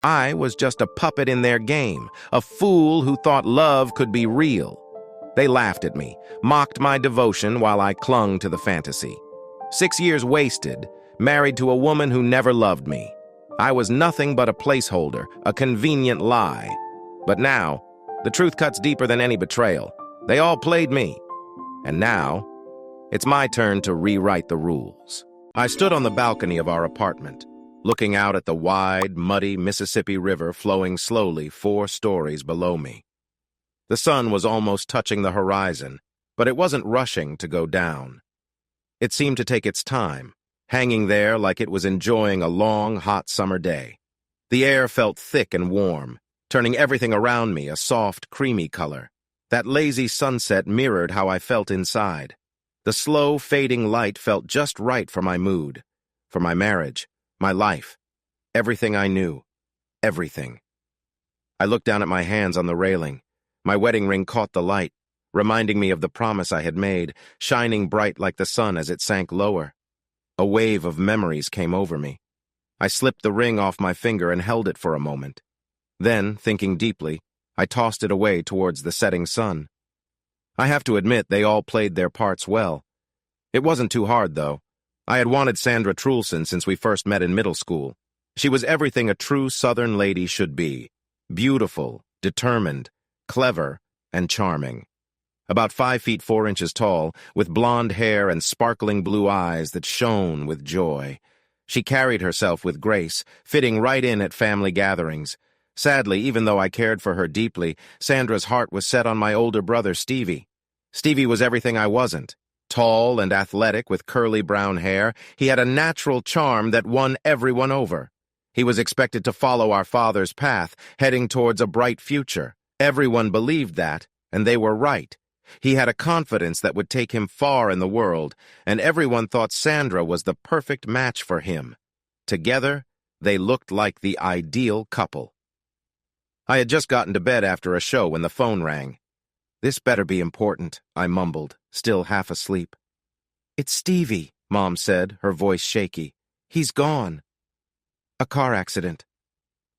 I was just a puppet in their game, a fool who thought love could be real. They laughed at me, mocked my devotion while I clung to the fantasy. 6 years wasted, married to a woman who never loved me. I was nothing but a placeholder, a convenient lie. But now, the truth cuts deeper than any betrayal. They all played me. And now, it's my turn to rewrite the rules. I stood on the balcony of our apartment, looking out at the wide, muddy Mississippi River flowing slowly 4 stories below me. The sun was almost touching the horizon, but it wasn't rushing to go down. It seemed to take its time, hanging there like it was enjoying a long, hot summer day. The air felt thick and warm, turning everything around me a soft, creamy color. That lazy sunset mirrored how I felt inside. The slow, fading light felt just right for my mood, for my marriage, my life, everything I knew, everything. I looked down at my hands on the railing. My wedding ring caught the light, reminding me of the promise I had made, shining bright like the sun as it sank lower. A wave of memories came over me. I slipped the ring off my finger and held it for a moment. Then, thinking deeply, I tossed it away towards the setting sun. I have to admit they all played their parts well. It wasn't too hard, though. I had wanted Sandra Trulson since we first met in middle school. She was everything a true Southern lady should be. Beautiful, determined, clever, and charming. About 5 feet 4 inches tall, with blonde hair and sparkling blue eyes that shone with joy. She carried herself with grace, fitting right in at family gatherings. Sadly, even though I cared for her deeply, Sandra's heart was set on my older brother, Stevie. Stevie was everything I wasn't. Tall and athletic with curly brown hair, he had a natural charm that won everyone over. He was expected to follow our father's path, heading towards a bright future. Everyone believed that, and they were right. He had a confidence that would take him far in the world, and everyone thought Sandra was the perfect match for him. Together, they looked like the ideal couple. I had just gotten to bed after a show when the phone rang. "This better be important," I mumbled, still half asleep. "It's Stevie," Mom said, her voice shaky. "He's gone." "A car accident."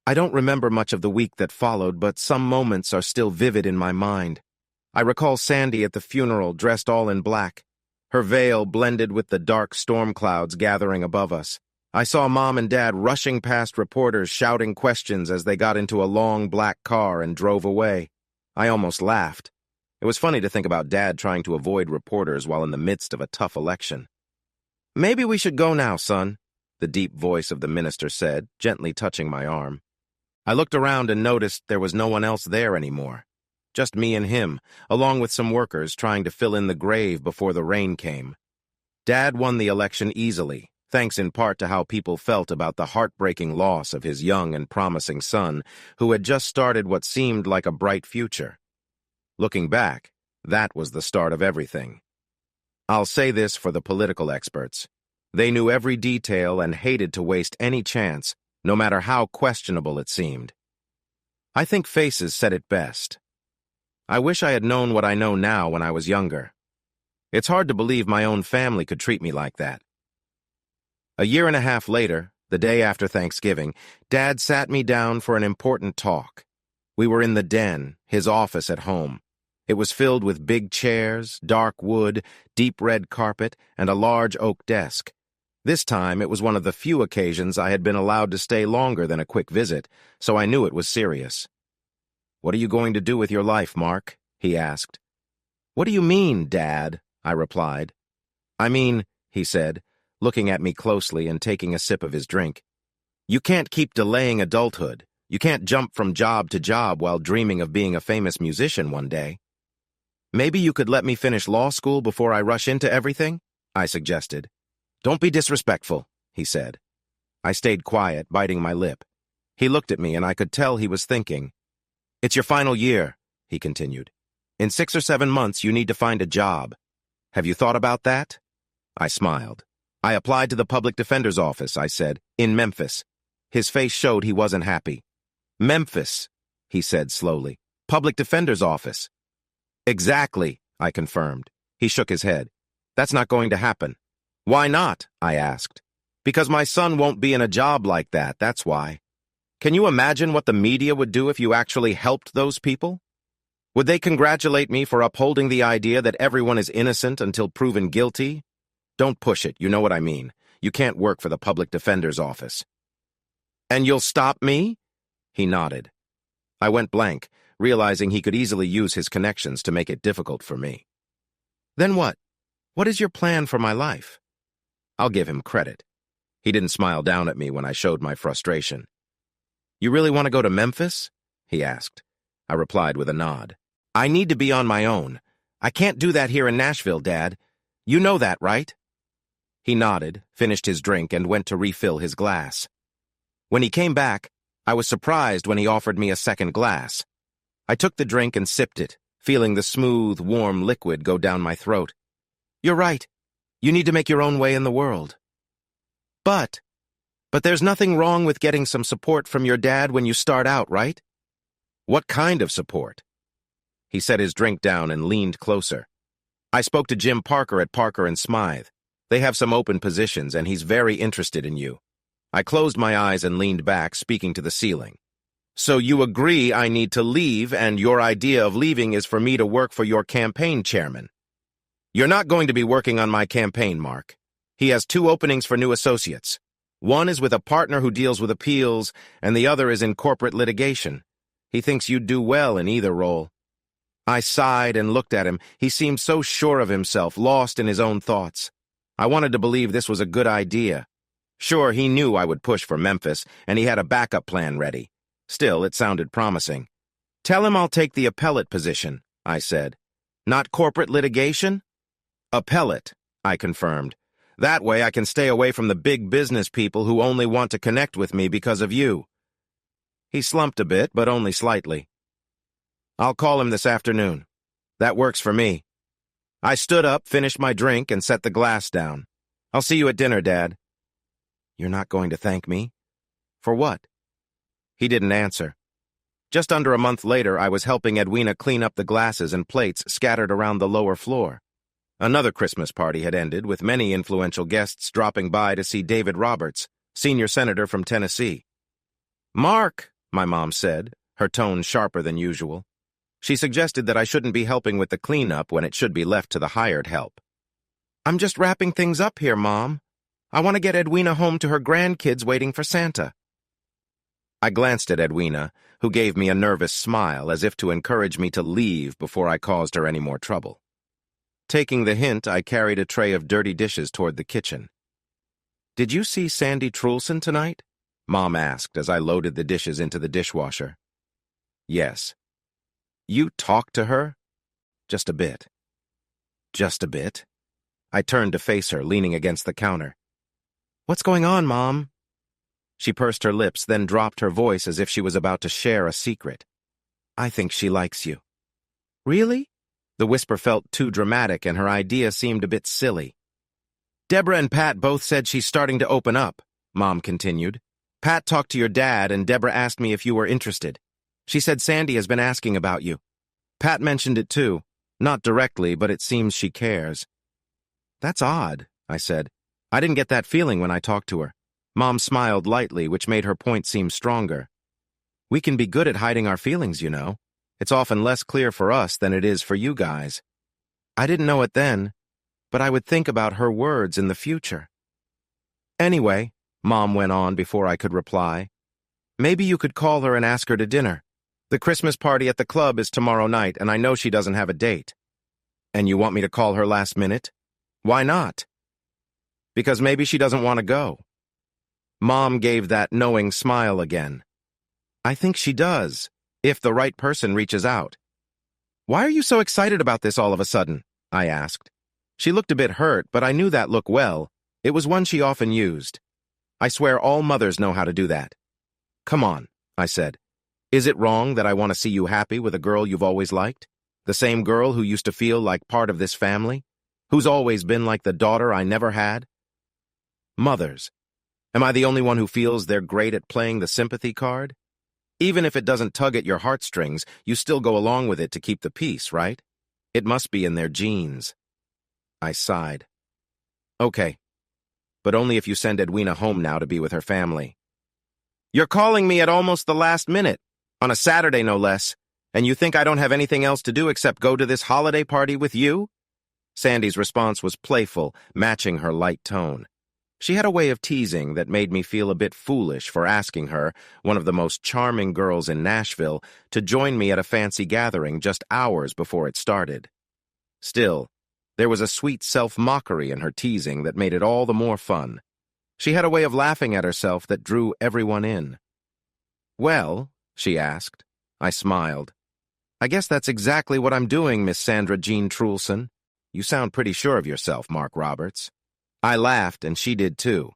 I don't remember much of the week that followed, but some moments are still vivid in my mind. I recall Sandy at the funeral, dressed all in black. Her veil blended with the dark storm clouds gathering above us. I saw Mom and Dad rushing past reporters, shouting questions as they got into a long black car and drove away. I almost laughed. It was funny to think about Dad trying to avoid reporters while in the midst of a tough election. "Maybe we should go now, son," the deep voice of the minister said, gently touching my arm. I looked around and noticed there was no one else there anymore. Just me and him, along with some workers trying to fill in the grave before the rain came. Dad won the election easily, thanks in part to how people felt about the heartbreaking loss of his young and promising son, who had just started what seemed like a bright future. Looking back, that was the start of everything. I'll say this for the political experts. They knew every detail and hated to waste any chance, no matter how questionable it seemed. I think faces said it best. I wish I had known what I know now when I was younger. It's hard to believe my own family could treat me like that. A year and a half later, the day after Thanksgiving, Dad sat me down for an important talk. We were in the den, his office at home. It was filled with big chairs, dark wood, deep red carpet, and a large oak desk. This time, it was one of the few occasions I had been allowed to stay longer than a quick visit, so I knew it was serious. "What are you going to do with your life, Mark?" he asked. "What do you mean, Dad?" I replied. "I mean," he said, looking at me closely and taking a sip of his drink, "you can't keep delaying adulthood. You can't jump from job to job while dreaming of being a famous musician one day." "Maybe you could let me finish law school before I rush into everything?" I suggested. "Don't be disrespectful," he said. I stayed quiet, biting my lip. He looked at me, and I could tell he was thinking. "It's your final year," he continued. "In 6 or 7 months, you need to find a job. Have you thought about that?" I smiled. "I applied to the public defender's office," I said, "in Memphis." His face showed he wasn't happy. "Memphis," he said slowly. "Public defender's office." "Exactly," I confirmed. He shook his head. "That's not going to happen." "Why not?" I asked. "Because my son won't be in a job like that, that's why." Can you imagine what the media would do if you actually helped those people? Would they congratulate me for upholding the idea that everyone is innocent until proven guilty? Don't push it, you know what I mean. You can't work for the public defender's office. And you'll stop me? He nodded. I went blank, realizing he could easily use his connections to make it difficult for me. Then what? What is your plan for my life? I'll give him credit. He didn't smile down at me when I showed my frustration. You really want to go to Memphis? He asked. I replied with a nod. I need to be on my own. I can't do that here in Nashville, Dad. You know that, right? He nodded, finished his drink, and went to refill his glass. When he came back, I was surprised when he offered me a second glass. I took the drink and sipped it, feeling the smooth, warm liquid go down my throat. You're right. You need to make your own way in the world. But there's nothing wrong with getting some support from your dad when you start out, right? What kind of support? He set his drink down and leaned closer. I spoke to Jim Parker at Parker and Smythe. They have some open positions, and he's very interested in you. I closed my eyes and leaned back, speaking to the ceiling. So you agree I need to leave, and your idea of leaving is for me to work for your campaign chairman. You're not going to be working on my campaign, Mark. He has 2 openings for new associates. One is with a partner who deals with appeals, and the other is in corporate litigation. He thinks you'd do well in either role. I sighed and looked at him. He seemed so sure of himself, lost in his own thoughts. I wanted to believe this was a good idea. Sure, he knew I would push for Memphis, and he had a backup plan ready. Still, it sounded promising. Tell him I'll take the appellate position, I said. Not corporate litigation? Appellate, I confirmed. That way I can stay away from the big business people who only want to connect with me because of you. He slumped a bit, but only slightly. I'll call him this afternoon. That works for me. I stood up, finished my drink, and set the glass down. I'll see you at dinner, Dad. You're not going to thank me? For what? He didn't answer. Just under a month later, I was helping Edwina clean up the glasses and plates scattered around the lower floor. Another Christmas party had ended, with many influential guests dropping by to see David Roberts, senior senator from Tennessee. Mark, my mom said, her tone sharper than usual. She suggested that I shouldn't be helping with the cleanup when it should be left to the hired help. I'm just wrapping things up here, Mom. I want to get Edwina home to her grandkids waiting for Santa. I glanced at Edwina, who gave me a nervous smile as if to encourage me to leave before I caused her any more trouble. Taking the hint, I carried a tray of dirty dishes toward the kitchen. Did you see Sandy Trulson tonight? Mom asked as I loaded the dishes into the dishwasher. Yes. You talked to her? Just a bit. Just a bit? I turned to face her, leaning against the counter. What's going on, Mom? She pursed her lips, then dropped her voice as if she was about to share a secret. I think she likes you. Really? The whisper felt too dramatic, and her idea seemed a bit silly. Deborah and Pat both said she's starting to open up, Mom continued. Pat talked to your dad, and Deborah asked me if you were interested. She said Sandy has been asking about you. Pat mentioned it too. Not directly, but it seems she cares. That's odd, I said. I didn't get that feeling when I talked to her. Mom smiled lightly, which made her point seem stronger. We can be good at hiding our feelings, you know. It's often less clear for us than it is for you guys. I didn't know it then, but I would think about her words in the future. Anyway, Mom went on before I could reply, maybe you could call her and ask her to dinner. The Christmas party at the club is tomorrow night, and I know she doesn't have a date. And you want me to call her last minute? Why not? Because maybe she doesn't want to go. Mom gave that knowing smile again. I think she does, if the right person reaches out. Why are you so excited about this all of a sudden? I asked. She looked a bit hurt, but I knew that look well. It was one she often used. I swear all mothers know how to do that. Come on, I said. Is it wrong that I want to see you happy with a girl you've always liked? The same girl who used to feel like part of this family? Who's always been like the daughter I never had? Mothers. Am I the only one who feels they're great at playing the sympathy card? Even if it doesn't tug at your heartstrings, you still go along with it to keep the peace, right? It must be in their genes. I sighed. Okay, but only if you send Edwina home now to be with her family. You're calling me at almost the last minute, on a Saturday no less, and you think I don't have anything else to do except go to this holiday party with you? Sandy's response was playful, matching her light tone. She had a way of teasing that made me feel a bit foolish for asking her, one of the most charming girls in Nashville, to join me at a fancy gathering just hours before it started. Still, there was a sweet self-mockery in her teasing that made it all the more fun. She had a way of laughing at herself that drew everyone in. "Well," she asked. I smiled. "I guess that's exactly what I'm doing, Miss Sandra Jean Trulson. You sound pretty sure of yourself, Mark Roberts." I laughed, and she did too.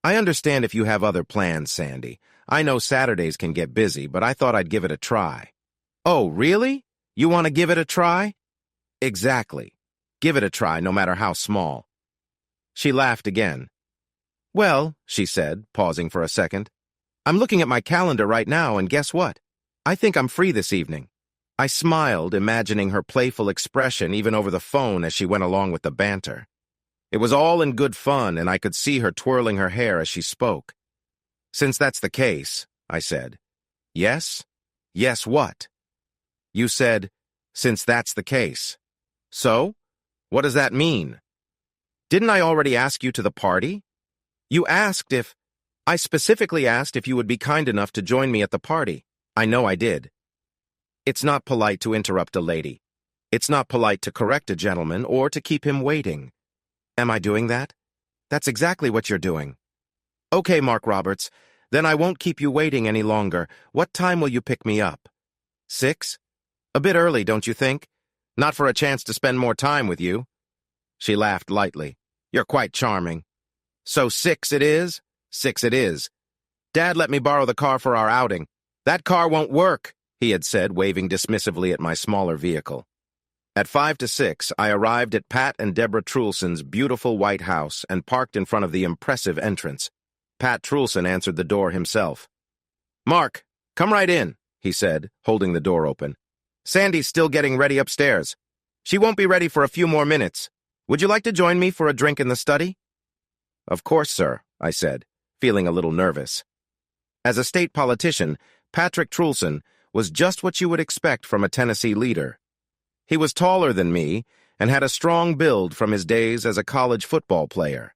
"I understand if you have other plans, Sandy. I know Saturdays can get busy, but I thought I'd give it a try." "Oh, really? You want to give it a try?" "Exactly. Give it a try, no matter how small." She laughed again. "Well," she said, pausing for a second, "I'm looking at my calendar right now, and guess what? I think I'm free this evening." I smiled, imagining her playful expression even over the phone as she went along with the banter. It was all in good fun, and I could see her twirling her hair as she spoke. "Since that's the case," I said. "Yes? Yes, what?" "You said, 'Since that's the case.' So? What does that mean?" "Didn't I already ask you to the party? You asked if... I specifically asked if you would be kind enough to join me at the party. I know I did." "It's not polite to interrupt a lady. It's not polite to correct a gentleman or to keep him waiting. Am I doing that? That's exactly what you're doing." "Okay, Mark Roberts, then I won't keep you waiting any longer. What time will you pick me up? 6? A bit early, don't you think? Not for a chance to spend more time with you." She laughed lightly. "You're quite charming." "So 6 it is? 6 it is. Dad let me borrow the car for our outing. That car won't work," he had said, waving dismissively at my smaller vehicle. At 5 to 6, I arrived at Pat and Deborah Trulson's beautiful white house and parked in front of the impressive entrance. Pat Trulson answered the door himself. "Mark, come right in," he said, holding the door open. "Sandy's still getting ready upstairs. She won't be ready for a few more minutes. Would you like to join me for a drink in the study?" "Of course, sir," I said, feeling a little nervous. As a state politician, Patrick Trulson was just what you would expect from a Tennessee leader. He was taller than me and had a strong build from his days as a college football player.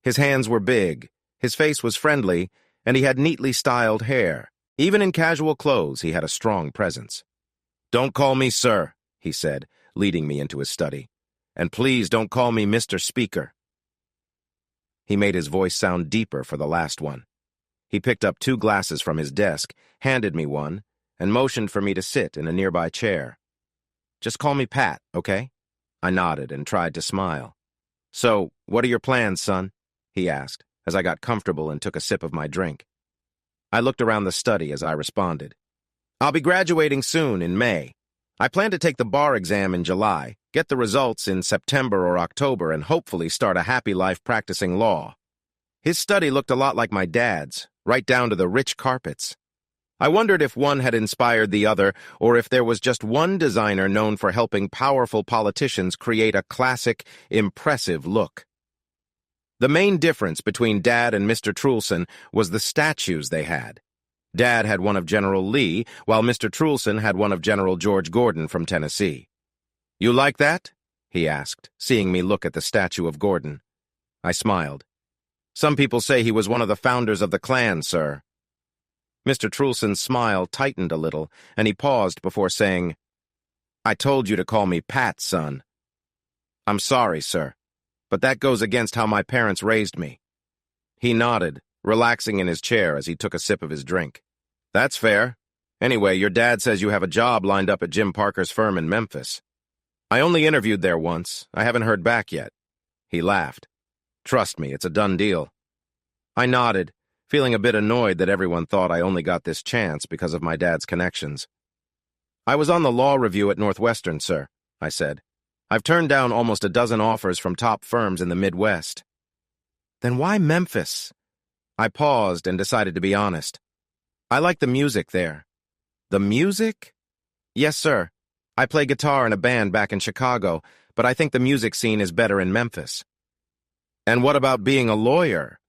His hands were big, his face was friendly, and he had neatly styled hair. Even in casual clothes, he had a strong presence. "Don't call me sir," he said, leading me into his study. "And please don't call me Mr. Speaker." He made his voice sound deeper for the last one. He picked up 2 glasses from his desk, handed me one, and motioned for me to sit in a nearby chair. "Just call me Pat, okay?" I nodded and tried to smile. "So, what are your plans, son?" he asked, as I got comfortable and took a sip of my drink. I looked around the study as I responded. "I'll be graduating soon, in May. I plan to take the bar exam in July, get the results in September or October, and hopefully start a happy life practicing law." His study looked a lot like my dad's, right down to the rich carpets. I wondered if one had inspired the other, or if there was just one designer known for helping powerful politicians create a classic, impressive look. The main difference between Dad and Mr. Trulson was the statues they had. Dad had one of General Lee, while Mr. Trulson had one of General George Gordon from Tennessee. "You like that?" he asked, seeing me look at the statue of Gordon. I smiled. "Some people say he was one of the founders of the Klan, sir." Mr. Trulson's smile tightened a little, and he paused before saying, "I told you to call me Pat, son." "I'm sorry, sir, but that goes against how my parents raised me." He nodded, relaxing in his chair as he took a sip of his drink. "That's fair. Anyway, your dad says you have a job lined up at Jim Parker's firm in Memphis." "I only interviewed there once. I haven't heard back yet." He laughed. "Trust me, it's a done deal." I nodded, feeling a bit annoyed that everyone thought I only got this chance because of my dad's connections. "I was on the law review at Northwestern, sir," I said. "I've turned down almost a dozen offers from top firms in the Midwest." "Then why Memphis?" I paused and decided to be honest. "I like the music there." "The music?" "Yes, sir. I play guitar in a band back in Chicago, but I think the music scene is better in Memphis." "And what about being a lawyer?"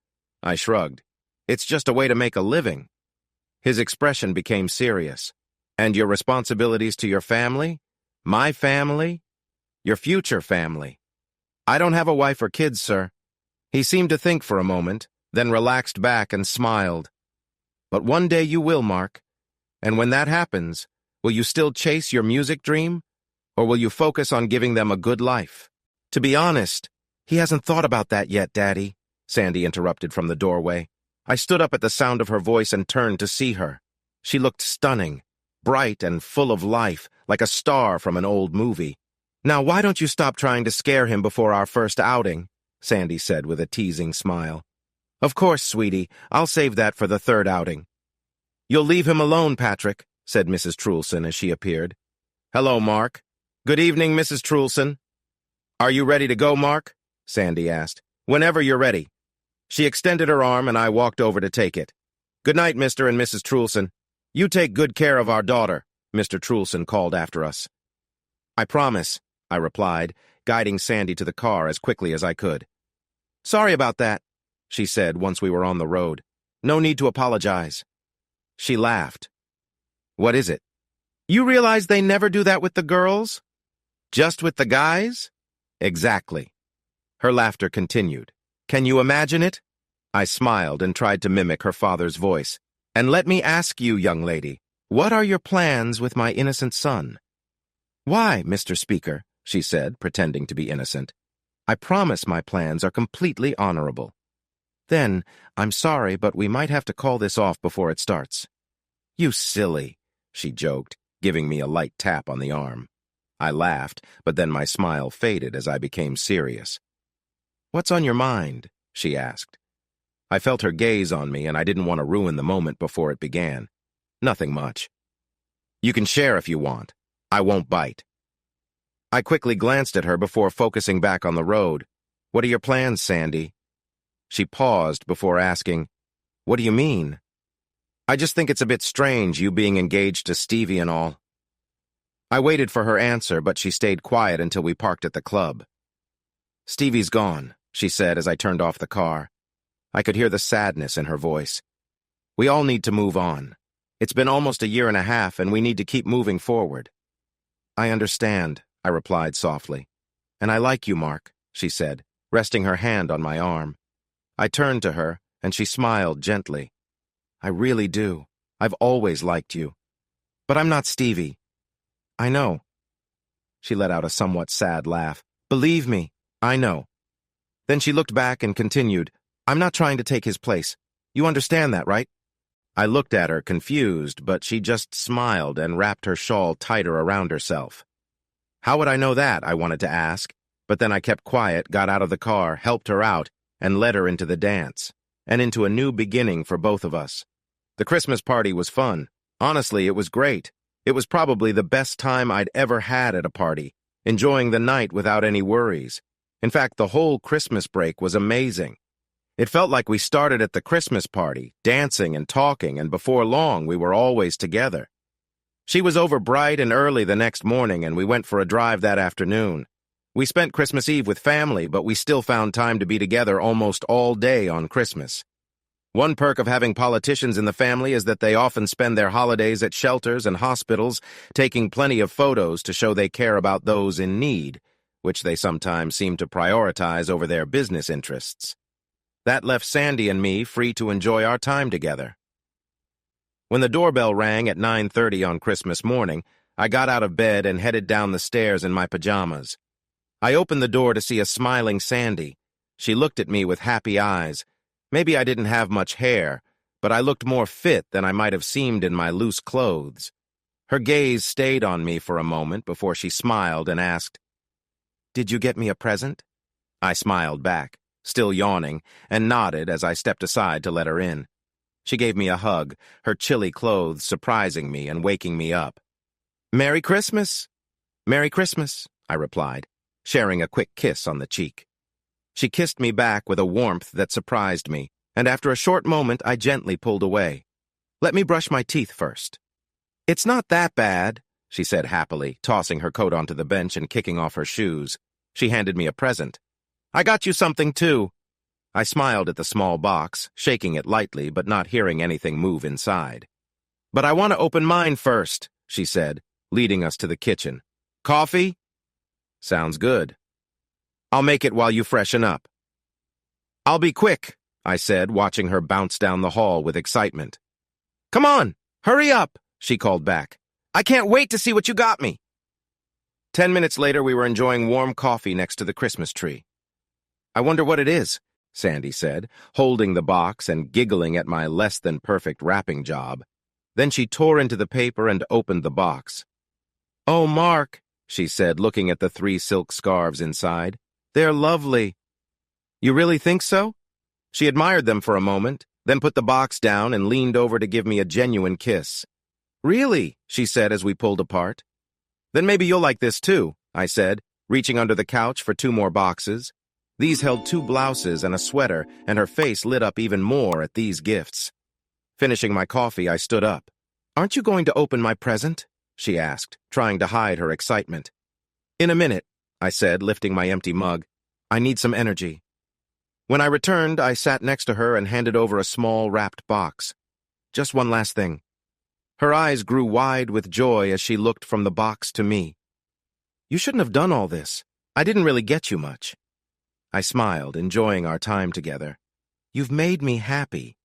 I shrugged. It's just a way to make a living." His expression became serious. "And your responsibilities to your family? My family? Your future family?" "I don't have a wife or kids, sir." He seemed to think for a moment, then relaxed back and smiled. "But one day you will, Mark. And when that happens, will you still chase your music dream? Or will you focus on giving them a good life?" "To be honest, he hasn't thought about that yet, Daddy," Sandy interrupted from the doorway. I stood up at the sound of her voice and turned to see her. She looked stunning, bright and full of life, like a star from an old movie. "Now, why don't you stop trying to scare him before our first outing?" Sandy said with a teasing smile. "Of course, sweetie, I'll save that for the third outing." "You'll leave him alone, Patrick," said Mrs. Truelson as she appeared. "Hello, Mark." "Good evening, Mrs. Truelson." "Are you ready to go, Mark?" Sandy asked. "Whenever you're ready." She extended her arm and I walked over to take it. "Good night, Mr. and Mrs. Truelson. You take good care of our daughter," Mr. Truelson called after us. "I promise," I replied, guiding Sandy to the car as quickly as I could. "Sorry about that," she said once we were on the road. "No need to apologize." She laughed. "What is it?" "You realize they never do that with the girls? Just with the guys?" "Exactly." Her laughter continued. "Can you imagine it?" I smiled and tried to mimic her father's voice. "And let me ask you, young lady, what are your plans with my innocent son?" "Why, Mr. Speaker," she said, pretending to be innocent. "I promise my plans are completely honorable." "Then, I'm sorry, but we might have to call this off before it starts." "You silly," she joked, giving me a light tap on the arm. I laughed, but then my smile faded as I became serious. "What's on your mind?" she asked. I felt her gaze on me, and I didn't want to ruin the moment before it began. "Nothing much." "You can share if you want. I won't bite." I quickly glanced at her before focusing back on the road. "What are your plans, Sandy?" She paused before asking, "What do you mean?" "I just think it's a bit strange, you being engaged to Stevie and all." I waited for her answer, but she stayed quiet until we parked at the club. "Stevie's gone," she said as I turned off the car. I could hear the sadness in her voice. "We all need to move on. It's been almost a year and a half, and we need to keep moving forward." "I understand," I replied softly. "And I like you, Mark," she said, resting her hand on my arm. I turned to her, and she smiled gently. "I really do. I've always liked you. But I'm not Stevie." "I know." She let out a somewhat sad laugh. "Believe me, I know." Then she looked back and continued, "I'm not trying to take his place. You understand that, right?" I looked at her, confused, but she just smiled and wrapped her shawl tighter around herself. How would I know that, I wanted to ask, but then I kept quiet, got out of the car, helped her out, and led her into the dance, and into a new beginning for both of us. The Christmas party was fun. Honestly, it was great. It was probably the best time I'd ever had at a party, enjoying the night without any worries. In fact, the whole Christmas break was amazing. It felt like we started at the Christmas party, dancing and talking, and before long we were always together. She was over bright and early the next morning, and we went for a drive that afternoon. We spent Christmas Eve with family, but we still found time to be together almost all day on Christmas. One perk of having politicians in the family is that they often spend their holidays at shelters and hospitals, taking plenty of photos to show they care about those in need, which they sometimes seem to prioritize over their business interests. That left Sandy and me free to enjoy our time together. When the doorbell rang at 9:30 on Christmas morning, I got out of bed and headed down the stairs in my pajamas. I opened the door to see a smiling Sandy. She looked at me with happy eyes. Maybe I didn't have much hair, but I looked more fit than I might have seemed in my loose clothes. Her gaze stayed on me for a moment before she smiled and asked, "Did you get me a present?" I smiled back, still yawning, and nodded as I stepped aside to let her in. She gave me a hug, her chilly clothes surprising me and waking me up. "Merry Christmas!" "Merry Christmas," I replied, sharing a quick kiss on the cheek. She kissed me back with a warmth that surprised me, and after a short moment I gently pulled away. "Let me brush my teeth first." "It's not that bad," she said happily, tossing her coat onto the bench and kicking off her shoes. She handed me a present. "I got you something, too." I smiled at the small box, shaking it lightly but not hearing anything move inside. "But I want to open mine first," she said, leading us to the kitchen. "Coffee?" "Sounds good. I'll make it while you freshen up." "I'll be quick," I said, watching her bounce down the hall with excitement. "Come on, hurry up," she called back. "I can't wait to see what you got me." 10 minutes later, we were enjoying warm coffee next to the Christmas tree. "I wonder what it is," Sandy said, holding the box and giggling at my less-than-perfect wrapping job. Then she tore into the paper and opened the box. "Oh, Mark," she said, looking at the 3 silk scarves inside. "They're lovely." "You really think so?" She admired them for a moment, then put the box down and leaned over to give me a genuine kiss. "Really?" she said as we pulled apart. "Then maybe you'll like this too," I said, reaching under the couch for 2 more boxes. These held 2 blouses and a sweater, and her face lit up even more at these gifts. Finishing my coffee, I stood up. "Aren't you going to open my present?" she asked, trying to hide her excitement. "In a minute," I said, lifting my empty mug. "I need some energy." When I returned, I sat next to her and handed over a small wrapped box. "Just one last thing." Her eyes grew wide with joy as she looked from the box to me. "You shouldn't have done all this. I didn't really get you much." I smiled, enjoying our time together. "You've made me happy.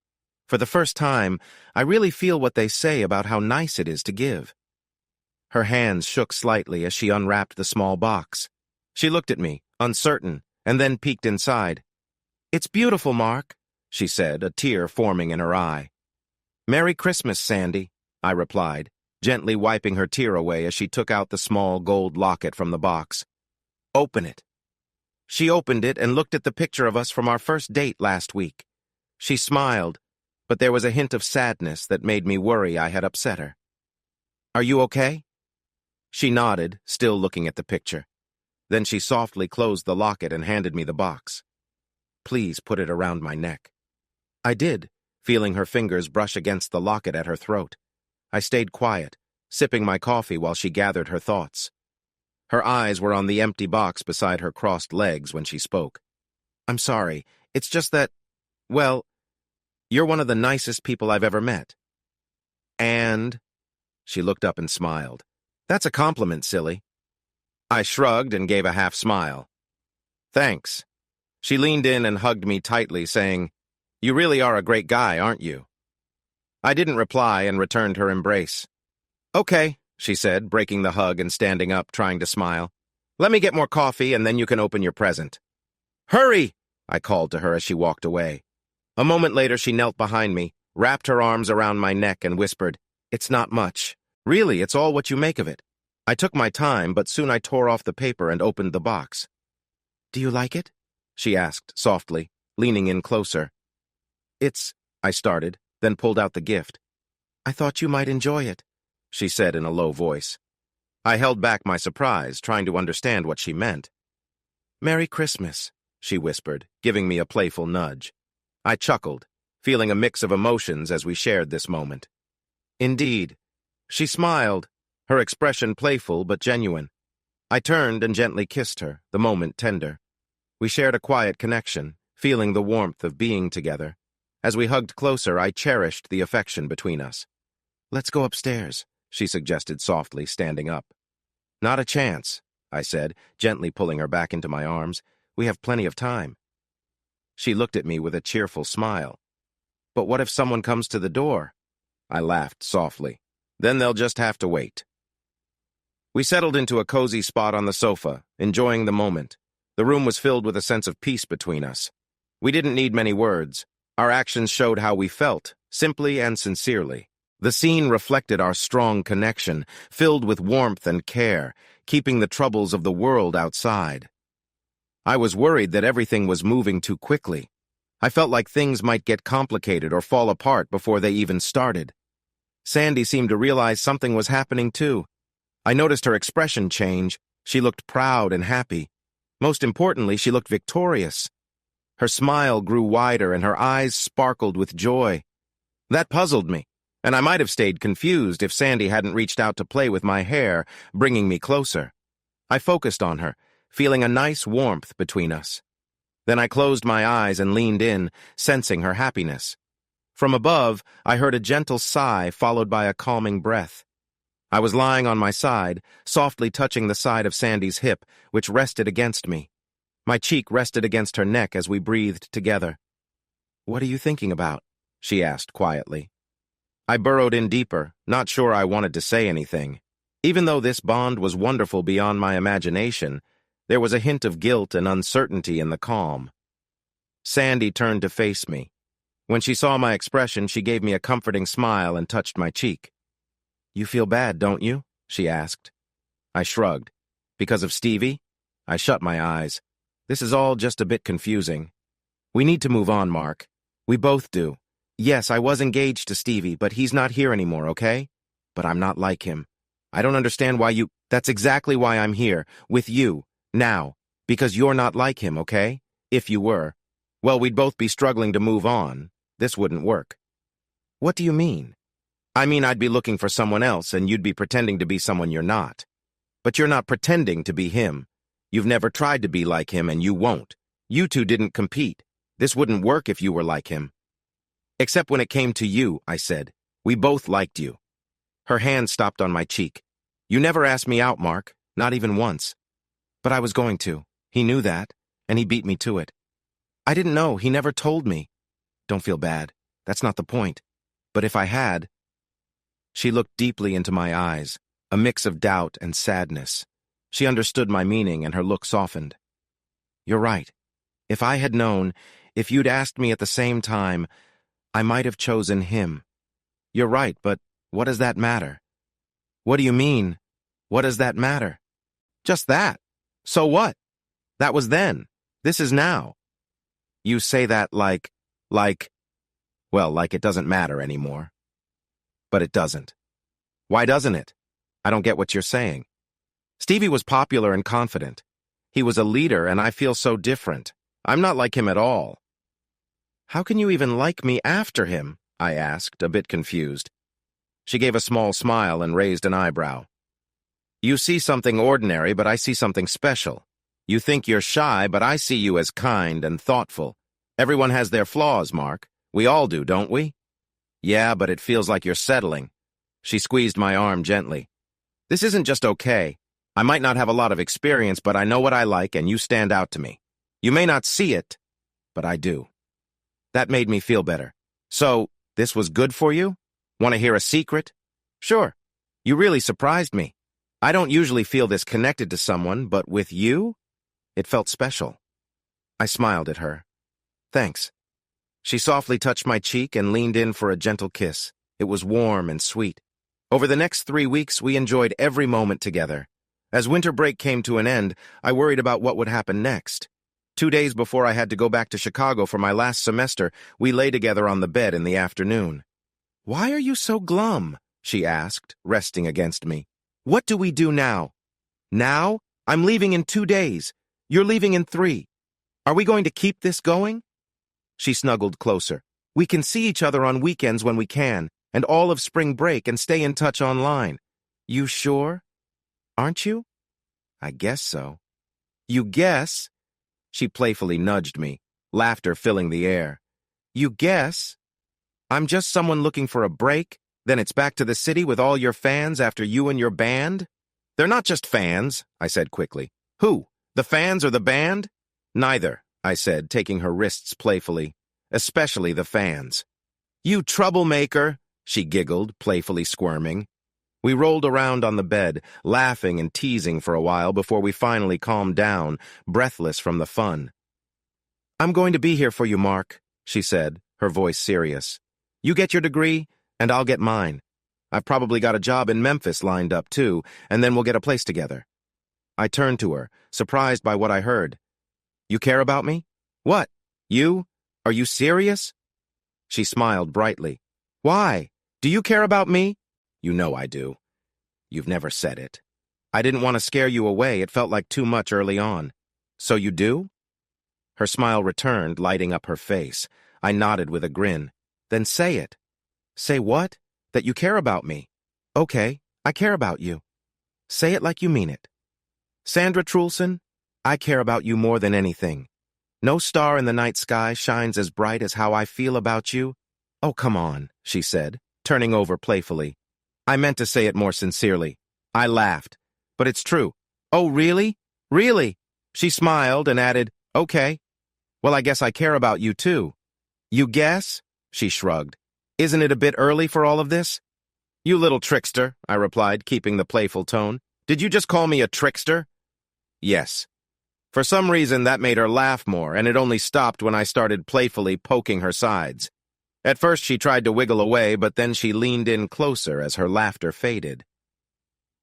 For the first time, I really feel what they say about how nice it is to give." Her hands shook slightly as she unwrapped the small box. She looked at me, uncertain, and then peeked inside. "It's beautiful, Mark," she said, a tear forming in her eye. "Merry Christmas, Sandy," I replied, gently wiping her tear away as she took out the small gold locket from the box. "Open it." She opened it and looked at the picture of us from our first date last week. She smiled, but there was a hint of sadness that made me worry I had upset her. "Are you okay?" She nodded, still looking at the picture. Then she softly closed the locket and handed me the box. "Please put it around my neck." I did, feeling her fingers brush against the locket at her throat. I stayed quiet, sipping my coffee while she gathered her thoughts. Her eyes were on the empty box beside her crossed legs when she spoke. "I'm sorry, it's just that, well, you're one of the nicest people I've ever met." "And?" She looked up and smiled. "That's a compliment, silly." I shrugged and gave a half smile. "Thanks." She leaned in and hugged me tightly, saying, "You really are a great guy, aren't you?" I didn't reply and returned her embrace. "Okay," she said, breaking the hug and standing up, trying to smile. "Let me get more coffee, and then you can open your present." "Hurry!" I called to her as she walked away. A moment later, she knelt behind me, wrapped her arms around my neck, and whispered, "It's not much. Really, it's all what you make of it." I took my time, but soon I tore off the paper and opened the box. "Do you like it?" she asked softly, leaning in closer. I started, then pulled out the gift. "I thought you might enjoy it," she said in a low voice. I held back my surprise, trying to understand what she meant. "Merry Christmas," she whispered, giving me a playful nudge. I chuckled, feeling a mix of emotions as we shared this moment. "Indeed." She smiled, her expression playful but genuine. I turned and gently kissed her, the moment tender. We shared a quiet connection, feeling the warmth of being together. As we hugged closer, I cherished the affection between us. "Let's go upstairs," she suggested softly, standing up. "Not a chance," I said, gently pulling her back into my arms. "We have plenty of time." She looked at me with a cheerful smile. "But what if someone comes to the door?" I laughed softly. "Then they'll just have to wait." We settled into a cozy spot on the sofa, enjoying the moment. The room was filled with a sense of peace between us. We didn't need many words. Our actions showed how we felt, simply and sincerely. The scene reflected our strong connection, filled with warmth and care, keeping the troubles of the world outside. I was worried that everything was moving too quickly. I felt like things might get complicated or fall apart before they even started. Sandy seemed to realize something was happening too. I noticed her expression change. She looked proud and happy. Most importantly, she looked victorious. Her smile grew wider and her eyes sparkled with joy. That puzzled me, and I might have stayed confused if Sandy hadn't reached out to play with my hair, bringing me closer. I focused on her, feeling a nice warmth between us. Then I closed my eyes and leaned in, sensing her happiness. From above, I heard a gentle sigh followed by a calming breath. I was lying on my side, softly touching the side of Sandy's hip, which rested against me. My cheek rested against her neck as we breathed together. "What are you thinking about?" she asked quietly. I burrowed in deeper, not sure I wanted to say anything. Even though this bond was wonderful beyond my imagination, there was a hint of guilt and uncertainty in the calm. Sandy turned to face me. When she saw my expression, she gave me a comforting smile and touched my cheek. "You feel bad, don't you?" she asked. I shrugged. "Because of Stevie?" I shut my eyes. "This is all just a bit confusing. We need to move on, Mark. We both do. Yes, I was engaged to Stevie, but he's not here anymore, okay? But I'm not like him. I don't understand why you— That's exactly why I'm here, with you, now. Because you're not like him, okay? If you were, well, we'd both be struggling to move on. This wouldn't work." "What do you mean?" "I mean, I'd be looking for someone else, and you'd be pretending to be someone you're not. But you're not pretending to be him. You've never tried to be like him, and you won't. You two didn't compete. This wouldn't work if you were like him." "Except when it came to you," I said. "We both liked you." Her hand stopped on my cheek. "You never asked me out, Mark, not even once." "But I was going to. He knew that, and he beat me to it." "I didn't know. He never told me." "Don't feel bad. That's not the point. But if I had—" She looked deeply into my eyes, a mix of doubt and sadness. She understood my meaning, and her look softened. "You're right. If I had known, if you'd asked me at the same time, I might have chosen him." "You're right, but what does that matter?" "What do you mean? What does that matter?" "Just that. So what? That was then. This is now." "You say that like, well, like it doesn't matter anymore." "But it doesn't." "Why doesn't it? I don't get what you're saying." "Stevie was popular and confident. He was a leader, and I feel so different. I'm not like him at all." "How can you even like me after him?" I asked, a bit confused. She gave a small smile and raised an eyebrow. "You see something ordinary, but I see something special. You think you're shy, but I see you as kind and thoughtful. Everyone has their flaws, Mark. We all do, don't we?" "Yeah, but it feels like you're settling." She squeezed my arm gently. "This isn't just okay. I might not have a lot of experience, but I know what I like, and you stand out to me. You may not see it, but I do." That made me feel better. "So, this was good for you? Want to hear a secret?" "Sure. You really surprised me. I don't usually feel this connected to someone, but with you, it felt special." I smiled at her. "Thanks." She softly touched my cheek and leaned in for a gentle kiss. It was warm and sweet. Over the next 3 weeks, we enjoyed every moment together. As winter break came to an end, I worried about what would happen next. 2 days before I had to go back to Chicago for my last semester, we lay together on the bed in the afternoon. "Why are you so glum?" she asked, resting against me. "What do we do now?" "Now? I'm leaving in 2 days. You're leaving in 3. Are we going to keep this going?" She snuggled closer. "We can see each other on weekends when we can, and all of spring break, and stay in touch online." "You sure? Aren't you?" "I guess so." "You guess?" She playfully nudged me, laughter filling the air. "You guess? I'm just someone looking for a break, then it's back to the city with all your fans after you and your band?" "They're not just fans," I said quickly. "Who? The fans or the band?" "Neither," I said, taking her wrists playfully. "Especially the fans." "You troublemaker," she giggled, playfully squirming. We rolled around on the bed, laughing and teasing for a while before we finally calmed down, breathless from the fun. "I'm going to be here for you, Mark," she said, her voice serious. "You get your degree, and I'll get mine. I've probably got a job in Memphis lined up, too, and then we'll get a place together." I turned to her, surprised by what I heard. "You care about me?" "What? You? Are you serious?" She smiled brightly. "Why? Do you care about me?" "You know I do." "You've never said it." "I didn't want to scare you away. It felt like too much early on." "So you do?" Her smile returned, lighting up her face. I nodded with a grin. "Then say it." "Say what?" "That you care about me." "Okay, I care about you." "Say it like you mean it." "Sandra Trulson, I care about you more than anything." No star in the night sky shines as bright as how I feel about you. Oh, come on, she said, turning over playfully. I meant to say it more sincerely. I laughed. But it's true. Oh, really? Really? She smiled and added, okay. Well, I guess I care about you too. You guess? She shrugged. Isn't it a bit early for all of this? You little trickster, I replied, keeping the playful tone. Did you just call me a trickster? Yes. For some reason, that made her laugh more, and it only stopped when I started playfully poking her sides. At first, she tried to wiggle away, but then she leaned in closer as her laughter faded.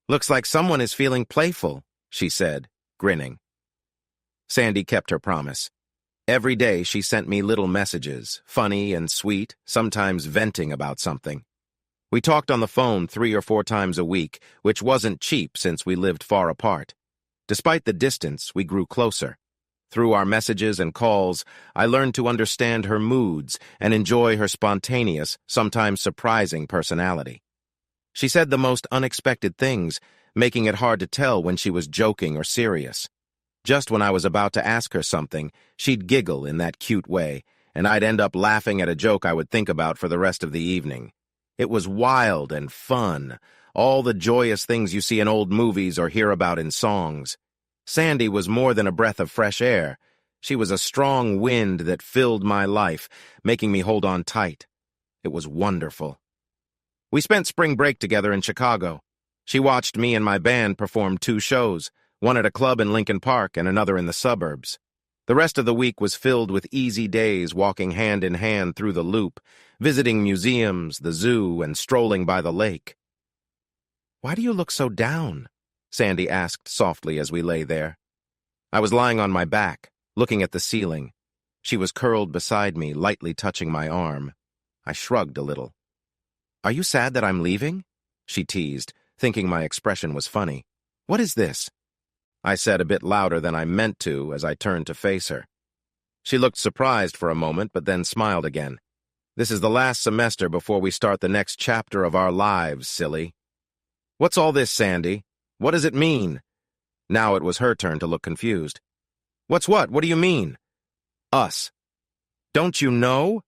Looks like someone is feeling playful, she said, grinning. Sandy kept her promise. Every day, she sent me little messages, funny and sweet, sometimes venting about something. We talked on the phone 3 or 4 times a week, which wasn't cheap since we lived far apart. Despite the distance, we grew closer. Through our messages and calls, I learned to understand her moods and enjoy her spontaneous, sometimes surprising personality. She said the most unexpected things, making it hard to tell when she was joking or serious. Just when I was about to ask her something, she'd giggle in that cute way, and I'd end up laughing at a joke I would think about for the rest of the evening. It was wild and fun, all the joyous things you see in old movies or hear about in songs. Sandy was more than a breath of fresh air. She was a strong wind that filled my life, making me hold on tight. It was wonderful. We spent spring break together in Chicago. She watched me and my band perform 2 shows, one at a club in Lincoln Park and another in the suburbs. The rest of the week was filled with easy days walking hand in hand through the Loop, visiting museums, the zoo, and strolling by the lake. Why do you look so down? Sandy asked softly as we lay there. I was lying on my back, looking at the ceiling. She was curled beside me, lightly touching my arm. I shrugged a little. Are you sad that I'm leaving? She teased, thinking my expression was funny. What is this? I said a bit louder than I meant to as I turned to face her. She looked surprised for a moment, but then smiled again. This is the last semester before we start the next chapter of our lives, silly. What's all this, Sandy? What does it mean? Now it was her turn to look confused. What's what? What do you mean? Us. Don't you know?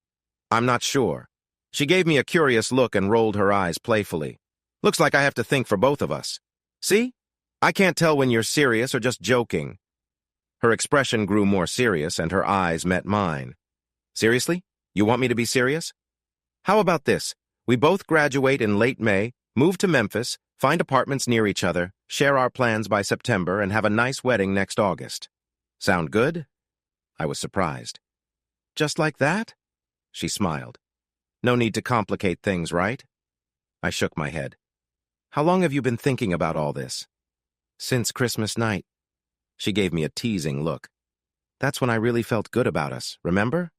I'm not sure. She gave me a curious look and rolled her eyes playfully. Looks like I have to think for both of us. See? I can't tell when you're serious or just joking. Her expression grew more serious and her eyes met mine. Seriously? You want me to be serious? How about this? We both graduate in late May, move to Memphis, find apartments near each other, share our plans by September, and have a nice wedding next August. Sound good? I was surprised. Just like that? She smiled. No need to complicate things, right? I shook my head. How long have you been thinking about all this? Since Christmas night. She gave me a teasing look. That's when I really felt good about us, remember?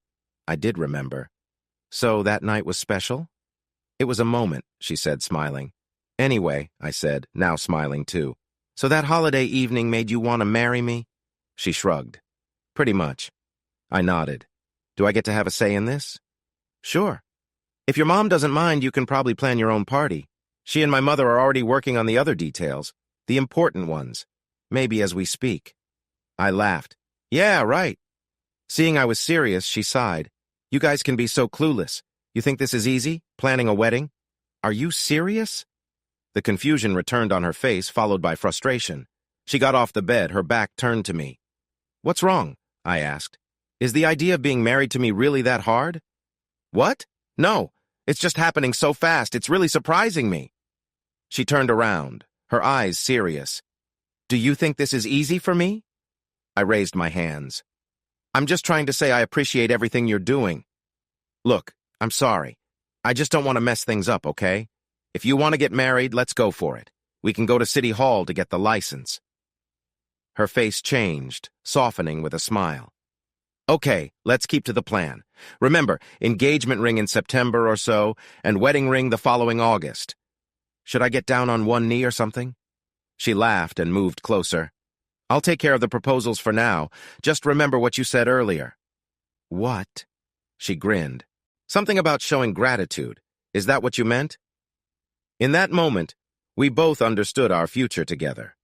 I did remember. So that night was special? It was a moment, she said, smiling. Anyway, I said, now smiling too. So that holiday evening made you want to marry me? She shrugged. Pretty much. I nodded. Do I get to have a say in this? Sure. If your mom doesn't mind, you can probably plan your own party. She and my mother are already working on the other details, the important ones, maybe as we speak. I laughed. Yeah, right. Seeing I was serious, she sighed. You guys can be so clueless. You think this is easy, planning a wedding? Are you serious? The confusion returned on her face, followed by frustration. She got off the bed, her back turned to me. What's wrong? I asked. Is the idea of being married to me really that hard? What? No, it's just happening so fast. It's really surprising me. She turned around, her eyes serious. Do you think this is easy for me? I raised my hands. I'm just trying to say I appreciate everything you're doing. Look, I'm sorry. I just don't want to mess things up, okay? If you want to get married, let's go for it. We can go to City Hall to get the license. Her face changed, softening with a smile. Okay, let's keep to the plan. Remember, engagement ring in September or so, and wedding ring the following August. Should I get down on one knee or something? She laughed and moved closer. I'll take care of the proposals for now. Just remember what you said earlier. What? She grinned. Something about showing gratitude. Is that what you meant? In that moment, we both understood our future together.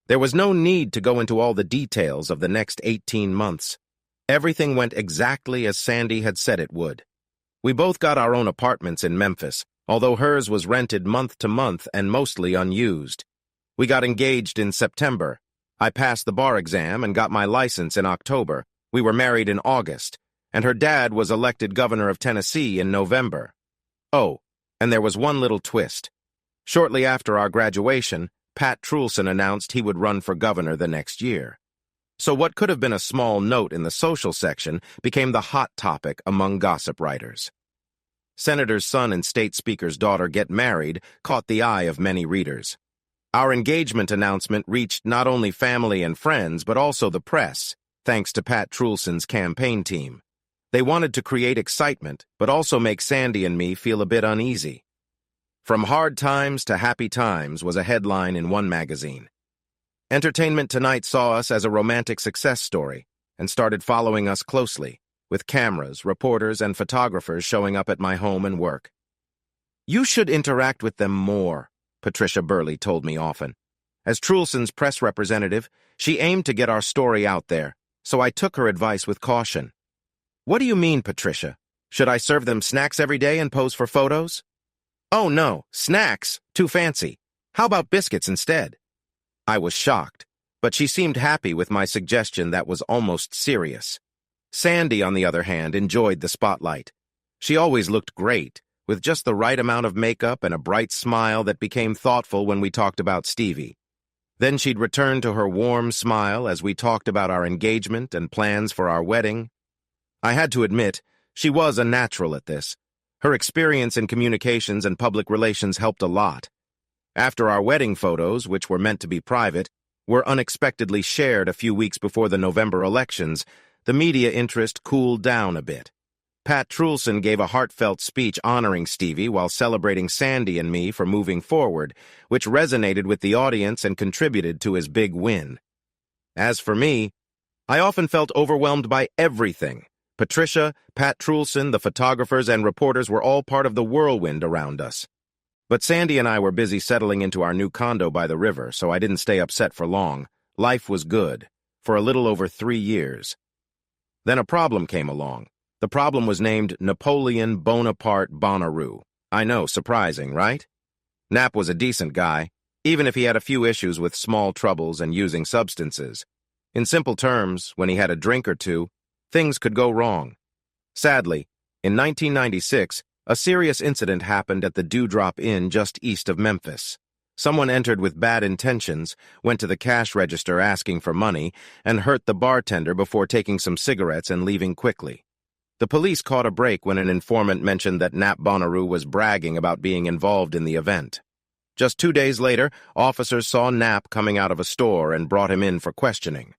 There was no need to go into all the details of the next 18 months. Everything went exactly as Sandy had said it would. We both got our own apartments in Memphis, although hers was rented month to month and mostly unused. We got engaged in September. I passed the bar exam and got my license in October. We were married in August, and her dad was elected governor of Tennessee in November. Oh, and there was one little twist. Shortly after our graduation, Pat Trulson announced he would run for governor the next year. So what could have been a small note in the social section became the hot topic among gossip writers. Senator's son and state speaker's daughter get married caught the eye of many readers. Our engagement announcement reached not only family and friends, but also the press, thanks to Pat Trulson's campaign team. They wanted to create excitement, but also make Sandy and me feel a bit uneasy. From hard times to happy times was a headline in one magazine. Entertainment Tonight saw us as a romantic success story and started following us closely, with cameras, reporters, and photographers showing up at my home and work. "You should interact with them more," Patricia Burley told me often. As Trulson's press representative, she aimed to get our story out there, so I took her advice with caution. "What do you mean, Patricia? Should I serve them snacks every day and pose for photos?" "Oh no, snacks? Too fancy. How about biscuits instead?" I was shocked, but she seemed happy with my suggestion that was almost serious. Sandy, on the other hand, enjoyed the spotlight. She always looked great, with just the right amount of makeup and a bright smile that became thoughtful when we talked about Stevie. Then she'd return to her warm smile as we talked about our engagement and plans for our wedding. I had to admit, she was a natural at this. Her experience in communications and public relations helped a lot. After our wedding photos, which were meant to be private, were unexpectedly shared a few weeks before the November elections, the media interest cooled down a bit. Pat Trulson gave a heartfelt speech honoring Stevie while celebrating Sandy and me for moving forward, which resonated with the audience and contributed to his big win. As for me, I often felt overwhelmed by everything. Patricia, Pat Trulson, the photographers, and reporters were all part of the whirlwind around us. But Sandy and I were busy settling into our new condo by the river, so I didn't stay upset for long. Life was good, for a little over 3 years. Then a problem came along. The problem was named Napoleon Bonaparte Bonnaroo. I know, surprising, right? Nap was a decent guy, even if he had a few issues with small troubles and using substances. In simple terms, when he had a drink or two, things could go wrong. Sadly, in 1996, a serious incident happened at the Dewdrop Inn just east of Memphis. Someone entered with bad intentions, went to the cash register asking for money, and hurt the bartender before taking some cigarettes and leaving quickly. The police caught a break when an informant mentioned that Nap Bonnaroo was bragging about being involved in the event. Just 2 days later, officers saw Nap coming out of a store and brought him in for questioning.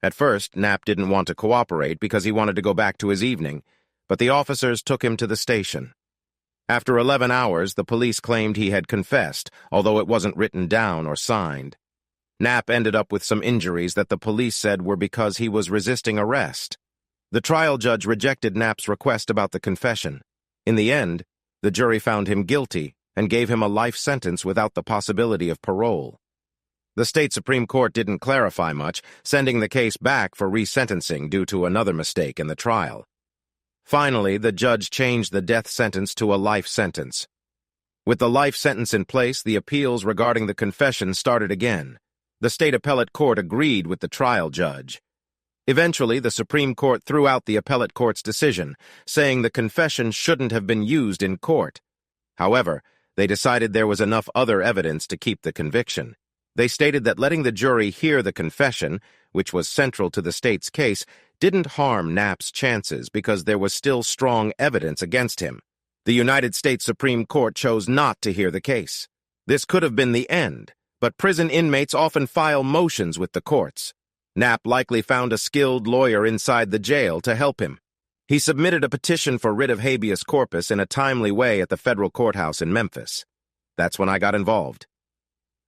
At first, Nap didn't want to cooperate because he wanted to go back to his evening, but the officers took him to the station. After 11 hours, the police claimed he had confessed, although it wasn't written down or signed. Nap ended up with some injuries that the police said were because he was resisting arrest. The trial judge rejected Nap's request about the confession. In the end, the jury found him guilty and gave him a life sentence without the possibility of parole. The state Supreme Court didn't clarify much, sending the case back for resentencing due to another mistake in the trial. Finally, the judge changed the death sentence to a life sentence. With the life sentence in place, the appeals regarding the confession started again. The state appellate court agreed with the trial judge. Eventually, the Supreme Court threw out the appellate court's decision, saying the confession shouldn't have been used in court. However, they decided there was enough other evidence to keep the conviction. They stated that letting the jury hear the confession, which was central to the state's case, didn't harm Nap's chances because there was still strong evidence against him. The United States Supreme Court chose not to hear the case. This could have been the end, but prison inmates often file motions with the courts. Nap likely found a skilled lawyer inside the jail to help him. He submitted a petition for writ of habeas corpus in a timely way at the federal courthouse in Memphis. That's when I got involved.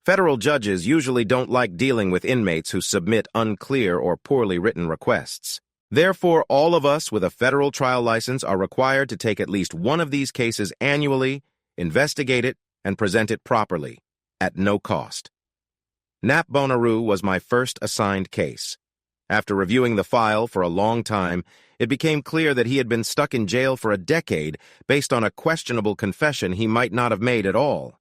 Federal judges usually don't like dealing with inmates who submit unclear or poorly written requests. Therefore, all of us with a federal trial license are required to take at least one of these cases annually, investigate it, and present it properly, at no cost. Nap Bonnaroo was my first assigned case. After reviewing the file for a long time, it became clear that he had been stuck in jail for a decade based on a questionable confession he might not have made at all.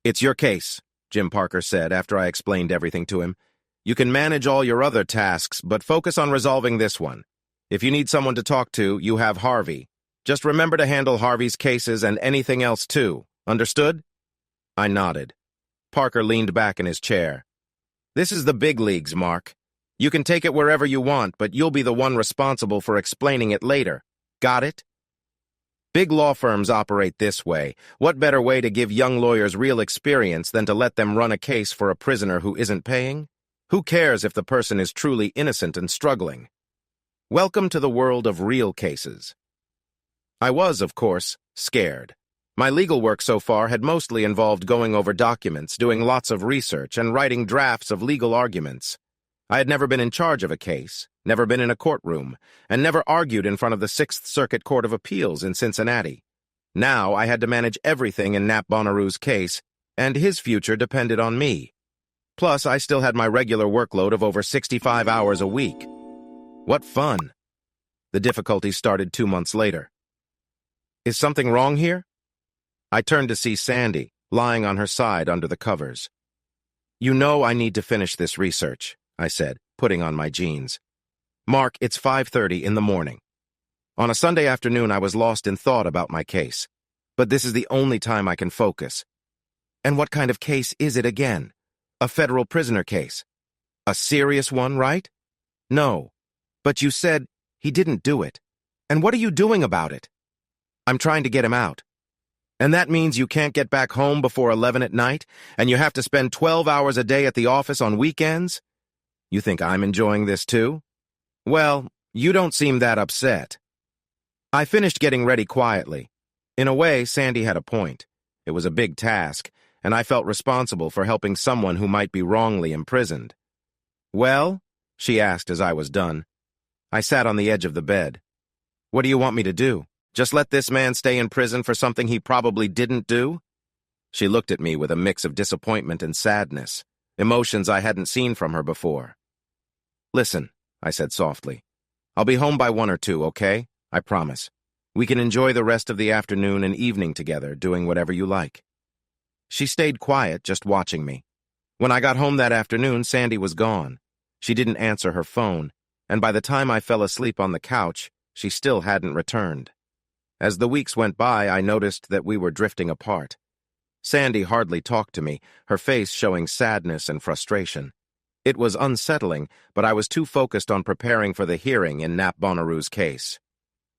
"It's your case," Jim Parker said after I explained everything to him. "You can manage all your other tasks, but focus on resolving this one. If you need someone to talk to, you have Harvey. Just remember to handle Harvey's cases and anything else too. Understood?" I nodded. Parker leaned back in his chair. "This is the big leagues, Mark. You can take it wherever you want, but you'll be the one responsible for explaining it later. Got it?" Big law firms operate this way. What better way to give young lawyers real experience than to let them run a case for a prisoner who isn't paying? Who cares if the person is truly innocent and struggling? Welcome to the world of real cases. I was, of course, scared. My legal work so far had mostly involved going over documents, doing lots of research, and writing drafts of legal arguments. I had never been in charge of a case, never been in a courtroom, and never argued in front of the Sixth Circuit Court of Appeals in Cincinnati. Now I had to manage everything in Nap Bonnaroo's case, and his future depended on me. Plus, I still had my regular workload of over 65 hours a week. What fun! The difficulty started 2 months later. "Is something wrong here?" I turned to see Sandy, lying on her side under the covers. "You know I need to finish this research," I said, putting on my jeans. "Mark, it's 5:30 in the morning. On a Sunday afternoon, I was lost in thought about my case. But this is the only time I can focus. And what kind of case is it again? A federal prisoner case. A serious one, right? No. But you said he didn't do it. And what are you doing about it?" "I'm trying to get him out." "And that means you can't get back home before 11 at night, and you have to spend 12 hours a day at the office on weekends? You think I'm enjoying this too? Well, you don't seem that upset." I finished getting ready quietly. In a way, Sandy had a point. It was a big task, and I felt responsible for helping someone who might be wrongly imprisoned. "Well?" she asked as I was done. I sat on the edge of the bed. "What do you want me to do? Just let this man stay in prison for something he probably didn't do?" She looked at me with a mix of disappointment and sadness, emotions I hadn't seen from her before. "Listen," I said softly. "I'll be home by 1 or 2, okay? I promise. We can enjoy the rest of the afternoon and evening together, doing whatever you like." She stayed quiet, just watching me. When I got home that afternoon, Sandy was gone. She didn't answer her phone, and by the time I fell asleep on the couch, she still hadn't returned. As the weeks went by, I noticed that we were drifting apart. Sandy hardly talked to me, her face showing sadness and frustration. It was unsettling, but I was too focused on preparing for the hearing in Nap Bonnaroo's case.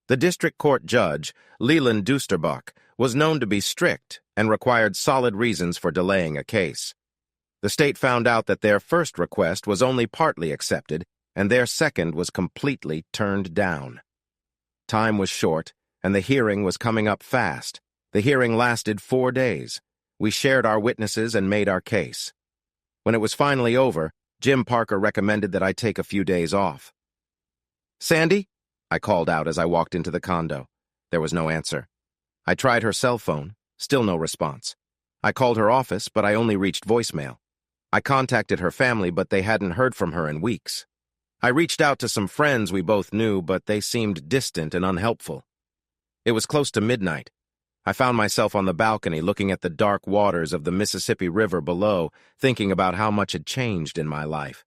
The district court judge, Leland Duesterbach, was known to be strict and required solid reasons for delaying a case. The state found out that their first request was only partly accepted, and their second was completely turned down. Time was short, and the hearing was coming up fast. The hearing lasted 4 days. We shared our witnesses and made our case. When it was finally over, Jim Parker recommended that I take a few days off. "Sandy?" I called out as I walked into the condo. There was no answer. I tried her cell phone, still no response. I called her office, but I only reached voicemail. I contacted her family, but they hadn't heard from her in weeks. I reached out to some friends we both knew, but they seemed distant and unhelpful. It was close to midnight. I found myself on the balcony looking at the dark waters of the Mississippi River below, thinking about how much had changed in my life.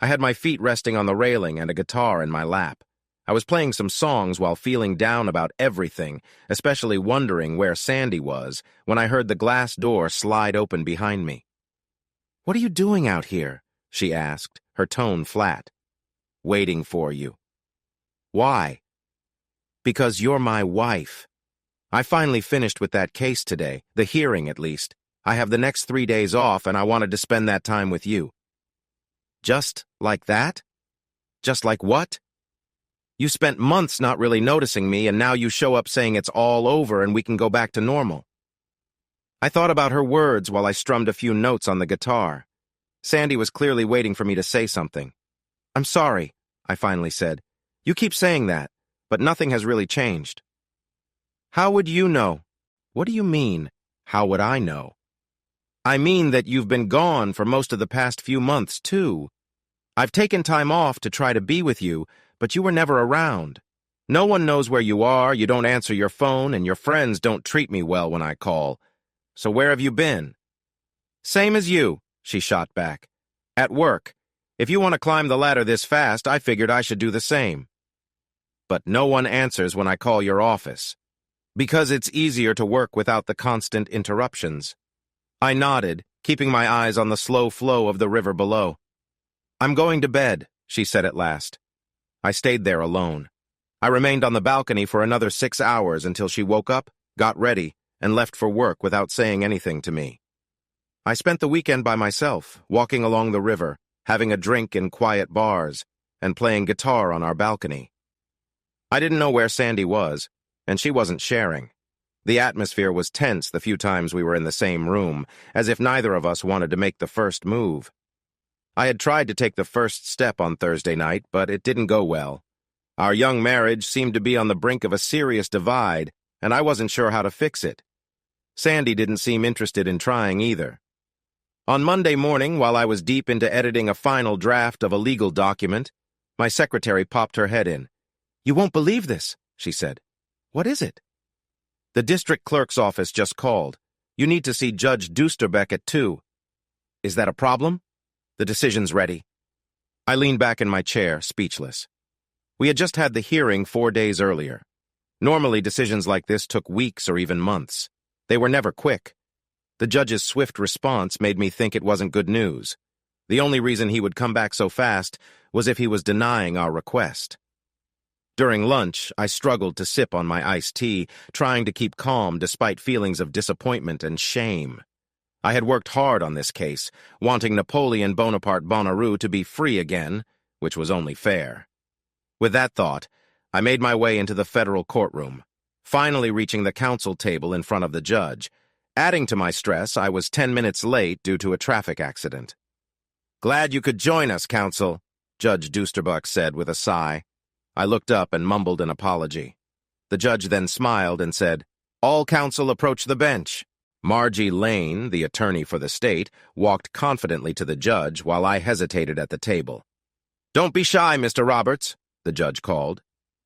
I had my feet resting on the railing and a guitar in my lap. I was playing some songs while feeling down about everything, especially wondering where Sandy was, when I heard the glass door slide open behind me. "What are you doing out here?" she asked, her tone flat. "Waiting for you." "Why?" "Because you're my wife. I finally finished with that case today, the hearing at least. I have the next 3 days off, and I wanted to spend that time with you." "Just like that? Just like what? You spent months not really noticing me, and now you show up saying it's all over and we can go back to normal." I thought about her words while I strummed a few notes on the guitar. Sandy was clearly waiting for me to say something. "I'm sorry," I finally said. "You keep saying that, but nothing has really changed." "How would you know?" "What do you mean, how would I know?" "I mean that you've been gone for most of the past few months, too." I've taken time off to try to be with you, but you were never around. No one knows where you are, you don't answer your phone, and your friends don't treat me well when I call. So where have you been? Same as you, she shot back. At work. If you want to climb the ladder this fast, I figured I should do the same. But no one answers when I call your office. Because it's easier to work without the constant interruptions. I nodded, keeping my eyes on the slow flow of the river below. I'm going to bed, she said at last. I stayed there alone. I remained on the balcony for another 6 hours until she woke up, got ready, and left for work without saying anything to me. I spent the weekend by myself, walking along the river, having a drink in quiet bars, and playing guitar on our balcony. I didn't know where Sandy was, and she wasn't sharing. The atmosphere was tense the few times we were in the same room, as if neither of us wanted to make the first move. I had tried to take the first step on Thursday night, but it didn't go well. Our young marriage seemed to be on the brink of a serious divide, and I wasn't sure how to fix it. Sandy didn't seem interested in trying either. On Monday morning, while I was deep into editing a final draft of a legal document, my secretary popped her head in. "You won't believe this," she said. "What is it?" "The district clerk's office just called. You need to see Judge Dusterbeck at 2. "Is that a problem?" "The decision's ready." I leaned back in my chair, speechless. We had just had the hearing 4 days earlier. Normally, decisions like this took weeks or even months. They were never quick. The judge's swift response made me think it wasn't good news. The only reason he would come back so fast was if he was denying our request. During lunch, I struggled to sip on my iced tea, trying to keep calm despite feelings of disappointment and shame. I had worked hard on this case, wanting Napoleon Bonaparte Bonnaroo to be free again, which was only fair. With that thought, I made my way into the federal courtroom, finally reaching the counsel table in front of the judge. Adding to my stress, I was 10 minutes late due to a traffic accident. "Glad you could join us, counsel," Judge Dusterbuck said with a sigh. I looked up and mumbled an apology. The judge then smiled and said, "All counsel approach the bench." Margie Lane, the attorney for the state, walked confidently to the judge while I hesitated at the table. "Don't be shy, Mr. Roberts," the judge called.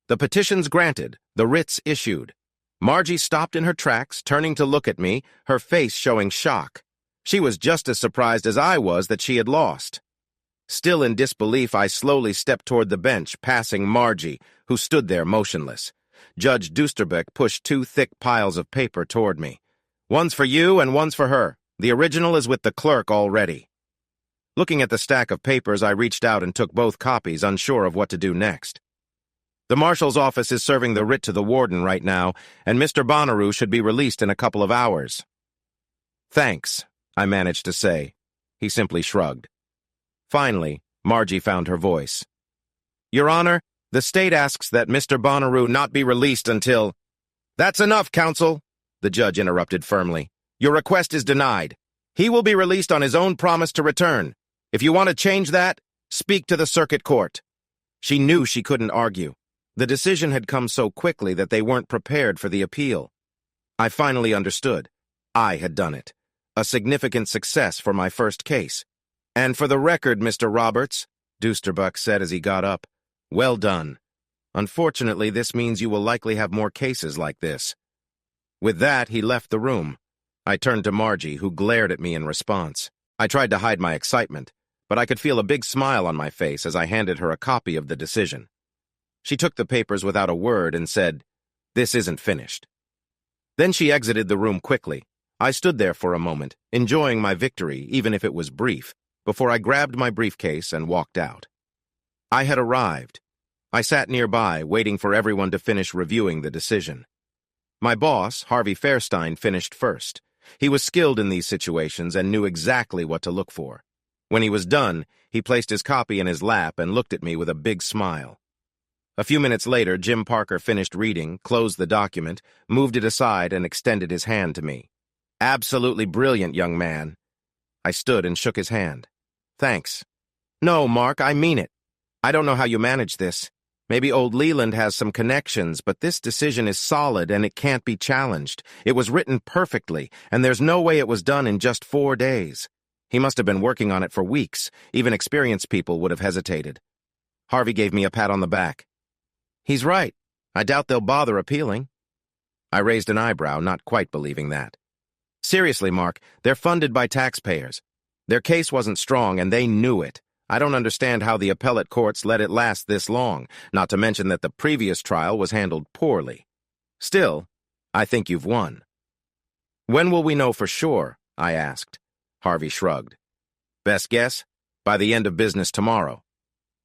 "The petition's granted, the writ's issued." Margie stopped in her tracks, turning to look at me, her face showing shock. She was just as surprised as I was that she had lost. Still in disbelief, I slowly stepped toward the bench, passing Margie, who stood there motionless. Judge Dusterbeck pushed 2 thick piles of paper toward me. "One's for you and one's for her. The original is with the clerk already." Looking at the stack of papers, I reached out and took both copies, unsure of what to do next. "The marshal's office is serving the writ to the warden right now, and Mr. Bonnaroo should be released in a couple of hours." "Thanks," I managed to say. He simply shrugged. Finally, Margie found her voice. "Your Honor, the state asks that Mr. Bonnaroo not be released until—" "That's enough, counsel," the judge interrupted firmly. "Your request is denied. He will be released on his own promise to return. If you want to change that, speak to the circuit court." She knew she couldn't argue. The decision had come so quickly that they weren't prepared for the appeal. I finally understood. I had done it. A significant success for my first case. "And for the record, Mr. Roberts," Dusterbuck said as he got up, "well done. Unfortunately, this means you will likely have more cases like this." With that, he left the room. I turned to Margie, who glared at me in response. I tried to hide my excitement, but I could feel a big smile on my face as I handed her a copy of the decision. She took the papers without a word and said, "This isn't finished." Then she exited the room quickly. I stood there for a moment, enjoying my victory, even if it was brief, before I grabbed my briefcase and walked out. I had arrived. I sat nearby, waiting for everyone to finish reviewing the decision. My boss, Harvey Fairstein, finished first. He was skilled in these situations and knew exactly what to look for. When he was done, he placed his copy in his lap and looked at me with a big smile. A few minutes later, Jim Parker finished reading, closed the document, moved it aside, and extended his hand to me. "Absolutely brilliant, young man." I stood and shook his hand. "Thanks." "No, Mark, I mean it. I don't know how you manage this. Maybe old Leland has some connections, but this decision is solid and it can't be challenged. It was written perfectly, and there's no way it was done in just 4 days. He must have been working on it for weeks. Even experienced people would have hesitated. Harvey gave me a pat on the back. He's right. I doubt they'll bother appealing. I raised an eyebrow, not quite believing that. Seriously, Mark, they're funded by taxpayers. Their case wasn't strong, and they knew it. I don't understand how the appellate courts let it last this long, not to mention that the previous trial was handled poorly. Still, I think you've won. When will we know for sure? I asked. Harvey shrugged. Best guess? By the end of business tomorrow.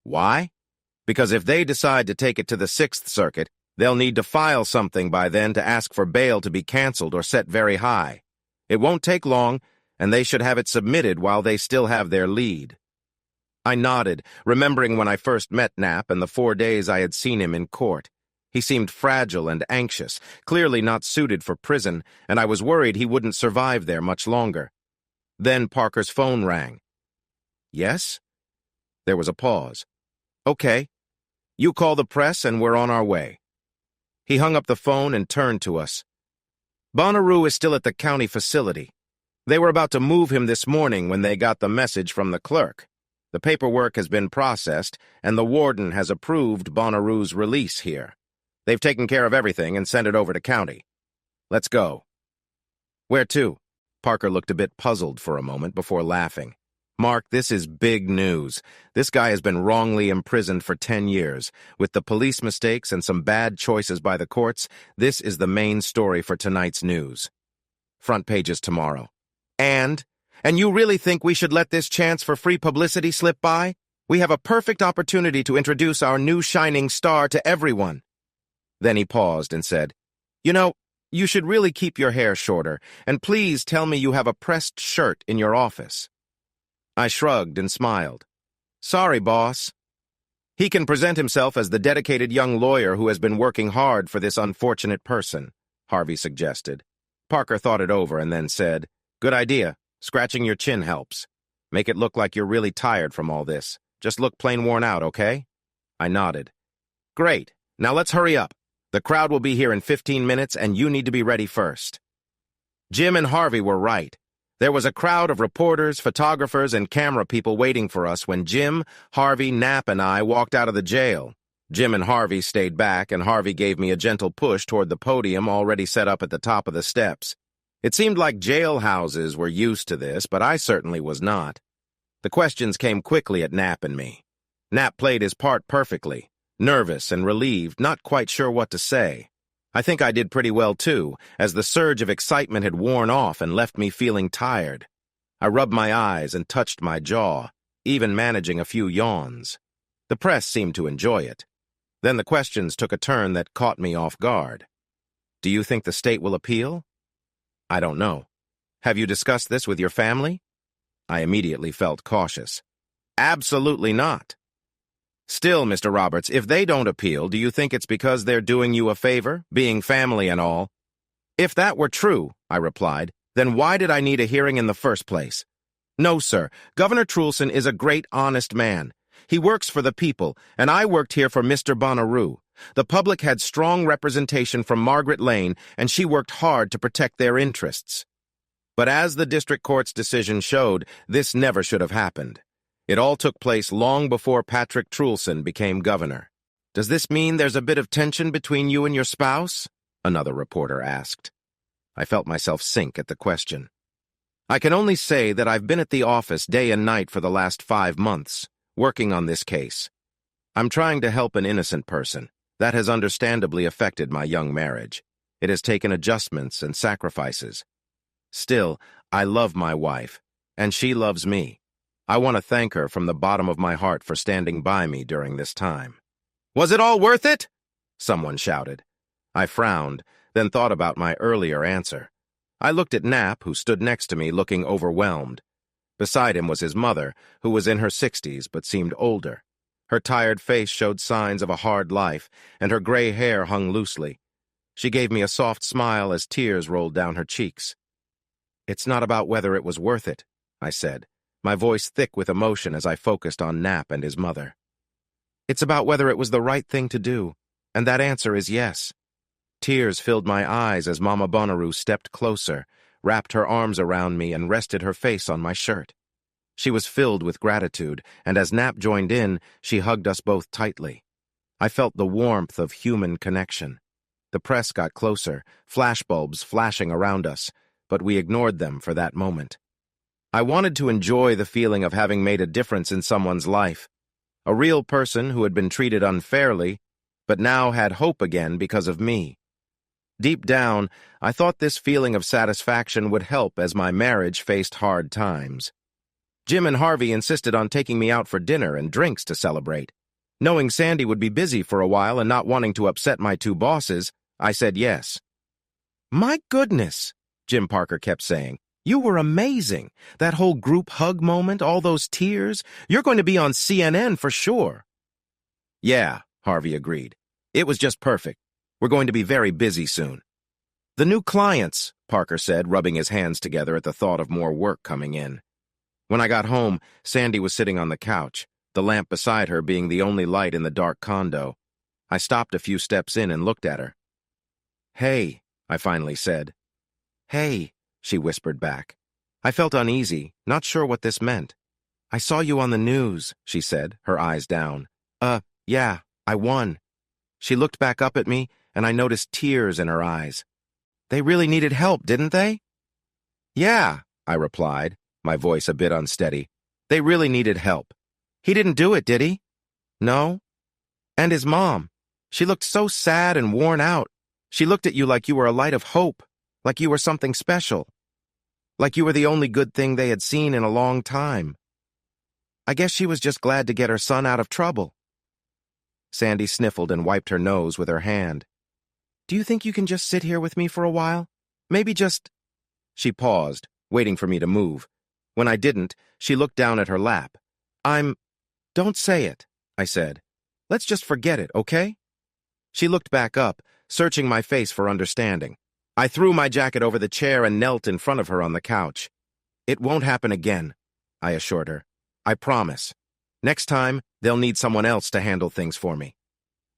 Why? Because if they decide to take it to the Sixth Circuit, they'll need to file something by then to ask for bail to be canceled or set very high. It won't take long, and they should have it submitted while they still have their lead. I nodded, remembering when I first met Knapp and the 4 days I had seen him in court. He seemed fragile and anxious, clearly not suited for prison, and I was worried he wouldn't survive there much longer. Then Parker's phone rang. Yes? There was a pause. Okay. You call the press and we're on our way. He hung up the phone and turned to us. Bonnaroo is still at the county facility. They were about to move him this morning when they got the message from the clerk. The paperwork has been processed, and the warden has approved Bonnaroo's release here. They've taken care of everything and sent it over to county. Let's go. Where to? Parker looked a bit puzzled for a moment before laughing. Mark, this is big news. This guy has been wrongly imprisoned for 10 years. With the police mistakes and some bad choices by the courts, this is the main story for tonight's news. Front pages tomorrow. And you really think we should let this chance for free publicity slip by? We have a perfect opportunity to introduce our new shining star to everyone. Then he paused and said, You know, you should really keep your hair shorter, and please tell me you have a pressed shirt in your office. I shrugged and smiled. Sorry, boss. He can present himself as the dedicated young lawyer who has been working hard for this unfortunate person, Harvey suggested. Parker thought it over and then said, Good idea. Scratching your chin helps. Make it look like you're really tired from all this. Just look plain worn out, okay? I nodded. Great. Now let's hurry up. The crowd will be here in 15 minutes, and you need to be ready first. Jim and Harvey were right. There was a crowd of reporters, photographers, and camera people waiting for us when Jim, Harvey, Knapp, and I walked out of the jail. Jim and Harvey stayed back, and Harvey gave me a gentle push toward the podium already set up at the top of the steps. It seemed like jailhouses were used to this, but I certainly was not. The questions came quickly at Knapp and me. Knapp played his part perfectly, nervous and relieved, not quite sure what to say. I think I did pretty well, too, as the surge of excitement had worn off and left me feeling tired. I rubbed my eyes and touched my jaw, even managing a few yawns. The press seemed to enjoy it. Then the questions took a turn that caught me off guard. Do you think the state will appeal? I don't know. Have you discussed this with your family? I immediately felt cautious. Absolutely not. Still, Mr. Roberts, if they don't appeal, do you think it's because they're doing you a favor, being family and all? If that were true, I replied, then why did I need a hearing in the first place? No, sir. Governor Trulson is a great, honest man. He works for the people, and I worked here for Mr. Bonnaroo. The public had strong representation from Margaret Lane, and she worked hard to protect their interests. But as the district court's decision showed, this never should have happened. It all took place long before Patrick Trulson became governor. Does this mean there's a bit of tension between you and your spouse? Another reporter asked. I felt myself sink at the question. I can only say that I've been at the office day and night for the last 5 months, working on this case. I'm trying to help an innocent person. That has understandably affected my young marriage. It has taken adjustments and sacrifices. Still, I love my wife, and she loves me. I want to thank her from the bottom of my heart for standing by me during this time. Was it all worth it? Someone shouted. I frowned, then thought about my earlier answer. I looked at Knapp, who stood next to me looking overwhelmed. Beside him was his mother, who was in her 60s but seemed older. Her tired face showed signs of a hard life, and her gray hair hung loosely. She gave me a soft smile as tears rolled down her cheeks. It's not about whether it was worth it, I said, my voice thick with emotion as I focused on Knapp and his mother. It's about whether it was the right thing to do, and that answer is yes. Tears filled my eyes as Mama Bonnaroo stepped closer, wrapped her arms around me, and rested her face on my shirt. She was filled with gratitude, and as Nap joined in, she hugged us both tightly. I felt the warmth of human connection. The press got closer, flashbulbs flashing around us, but we ignored them for that moment. I wanted to enjoy the feeling of having made a difference in someone's life. A real person who had been treated unfairly, but now had hope again because of me. Deep down, I thought this feeling of satisfaction would help as my marriage faced hard times. Jim and Harvey insisted on taking me out for dinner and drinks to celebrate. Knowing Sandy would be busy for a while and not wanting to upset my two bosses, I said yes. "My goodness," Jim Parker kept saying. "You were amazing. That whole group hug moment, all those tears. You're going to be on CNN for sure." "Yeah," Harvey agreed. "It was just perfect. We're going to be very busy soon." "The new clients," Parker said, rubbing his hands together at the thought of more work coming in. When I got home, Sandy was sitting on the couch, the lamp beside her being the only light in the dark condo. I stopped a few steps in and looked at her. "Hey," I finally said. "Hey," she whispered back. I felt uneasy, not sure what this meant. "I saw you on the news," she said, her eyes down. Yeah, I won." She looked back up at me, and I noticed tears in her eyes. "They really needed help, didn't they?" "Yeah," I replied, my voice a bit unsteady. "They really needed help. He didn't do it, did he?" "No." "And his mom. She looked so sad and worn out. She looked at you like you were a light of hope, like you were something special, like you were the only good thing they had seen in a long time. I guess she was just glad to get her son out of trouble." Sandy sniffled and wiped her nose with her hand. "Do you think you can just sit here with me for a while? Maybe just—" She paused, waiting for me to move. When I didn't, she looked down at her lap. "Don't say it," I said. "Let's just forget it, okay?" She looked back up, searching my face for understanding. I threw my jacket over the chair and knelt in front of her on the couch. "It won't happen again," I assured her. "I promise. Next time, they'll need someone else to handle things for me."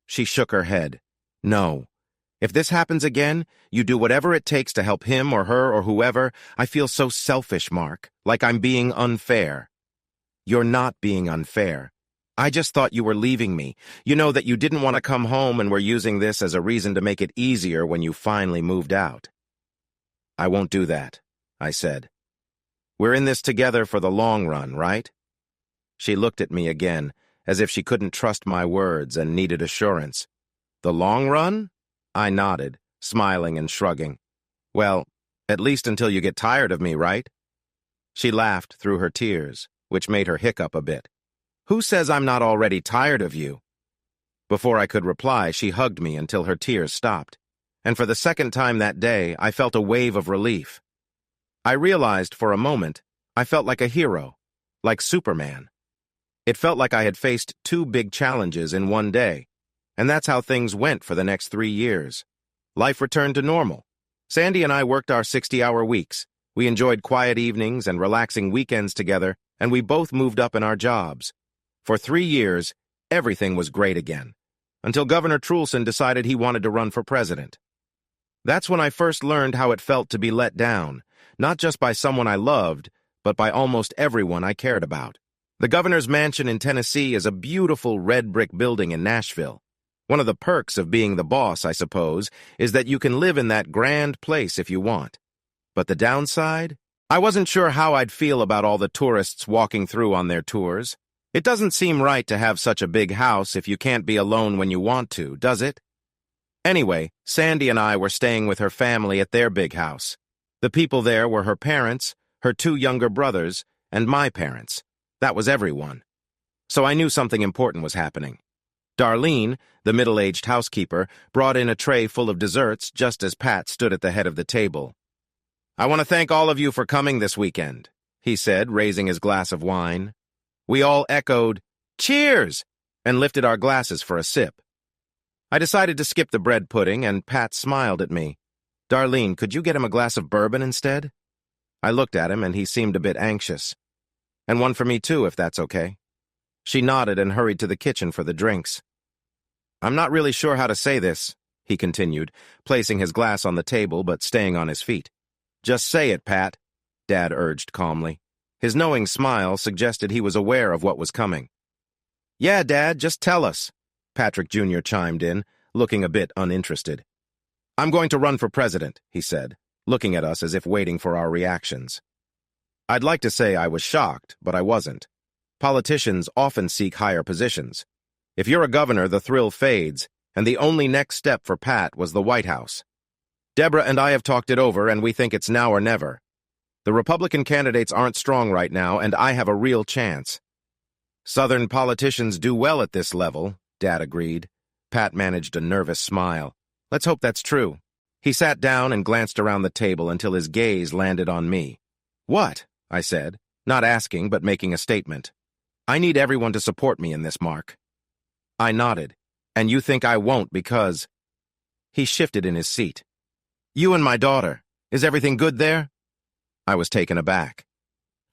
She shook her head. "No. If this happens again, you do whatever it takes to help him or her or whoever. I feel so selfish, Mark, like I'm being unfair." "You're not being unfair. I just thought you were leaving me. You know that you didn't want to come home and were using this as a reason to make it easier when you finally moved out." "I won't do that," I said. "We're in this together for the long run, right?" She looked at me again, as if she couldn't trust my words and needed assurance. "The long run?" I nodded, smiling and shrugging. "Well, at least until you get tired of me, right?" She laughed through her tears, which made her hiccup a bit. "Who says I'm not already tired of you?" Before I could reply, she hugged me until her tears stopped. And for the second time that day, I felt a wave of relief. I realized for a moment, I felt like a hero, like Superman. It felt like I had faced two big challenges in one day, and that's how things went for the next 3 years. Life returned to normal. Sandy and I worked our 60-hour weeks. We enjoyed quiet evenings and relaxing weekends together, and we both moved up in our jobs. For 3 years, everything was great again, until Governor Trulson decided he wanted to run for president. That's when I first learned how it felt to be let down, not just by someone I loved, but by almost everyone I cared about. The governor's mansion in Tennessee is a beautiful red brick building in Nashville. One of the perks of being the boss, I suppose, is that you can live in that grand place if you want. But the downside? I wasn't sure how I'd feel about all the tourists walking through on their tours. It doesn't seem right to have such a big house if you can't be alone when you want to, does it? Anyway, Sandy and I were staying with her family at their big house. The people there were her parents, her 2 younger brothers, and my parents. That was everyone. So I knew something important was happening. Darlene, the middle-aged housekeeper, brought in a tray full of desserts just as Pat stood at the head of the table. "I want to thank all of you for coming this weekend," he said, raising his glass of wine. We all echoed, "Cheers!" and lifted our glasses for a sip. I decided to skip the bread pudding, and Pat smiled at me. "Darlene, could you get him a glass of bourbon instead?" I looked at him, and he seemed a bit anxious. "And one for me too, if that's okay." She nodded and hurried to the kitchen for the drinks. "I'm not really sure how to say this," he continued, placing his glass on the table but staying on his feet. "Just say it, Pat," Dad urged calmly. His knowing smile suggested he was aware of what was coming. "Yeah, Dad, just tell us," Patrick Jr. chimed in, looking a bit uninterested. "I'm going to run for president," he said, looking at us as if waiting for our reactions. I'd like to say I was shocked, but I wasn't. Politicians often seek higher positions. If you're a governor, the thrill fades, and the only next step for Pat was the White House. Deborah and I have talked it over, and we think it's now or never. The Republican candidates aren't strong right now, and I have a real chance. Southern politicians do well at this level, Dad agreed. Pat managed a nervous smile. Let's hope that's true. He sat down and glanced around the table until his gaze landed on me. "What?" I said, not asking but making a statement. "I need everyone to support me in this, Mark." I nodded. "And you think I won't because—" He shifted in his seat. "You and my daughter. Is everything good there?" I was taken aback.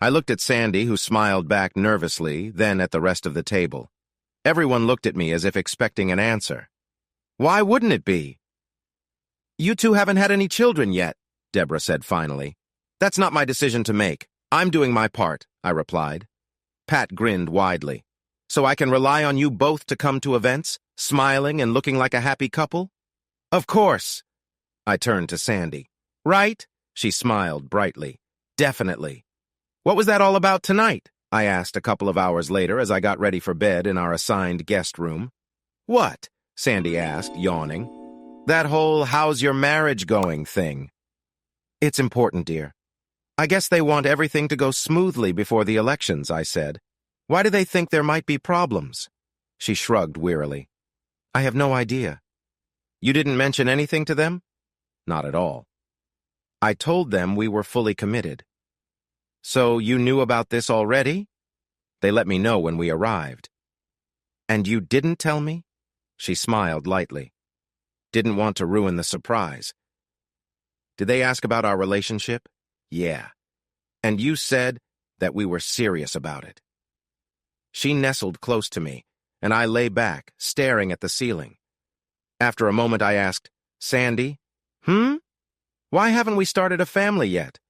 I looked at Sandy, who smiled back nervously, then at the rest of the table. Everyone looked at me as if expecting an answer. "Why wouldn't it be?" "You two haven't had any children yet," Deborah said finally. "That's not my decision to make. I'm doing my part," I replied. Pat grinned widely. "So I can rely on you both to come to events, smiling and looking like a happy couple?" "Of course." I turned to Sandy. "Right?" She smiled brightly. "Definitely." "What was that all about tonight?" I asked a couple of hours later as I got ready for bed in our assigned guest room. "What?" Sandy asked, yawning. "That whole how's your marriage going thing." "It's important, dear. I guess they want everything to go smoothly before the elections," I said. "Why do they think there might be problems?" She shrugged wearily. "I have no idea." "You didn't mention anything to them?" "Not at all." "I told them we were fully committed." "So you knew about this already?" "They let me know when we arrived." "And you didn't tell me?" She smiled lightly. "Didn't want to ruin the surprise." "Did they ask about our relationship?" "Yeah." "And you said that we were serious about it." She nestled close to me, and I lay back, staring at the ceiling. After a moment I asked, "Sandy? Why haven't we started a family yet?"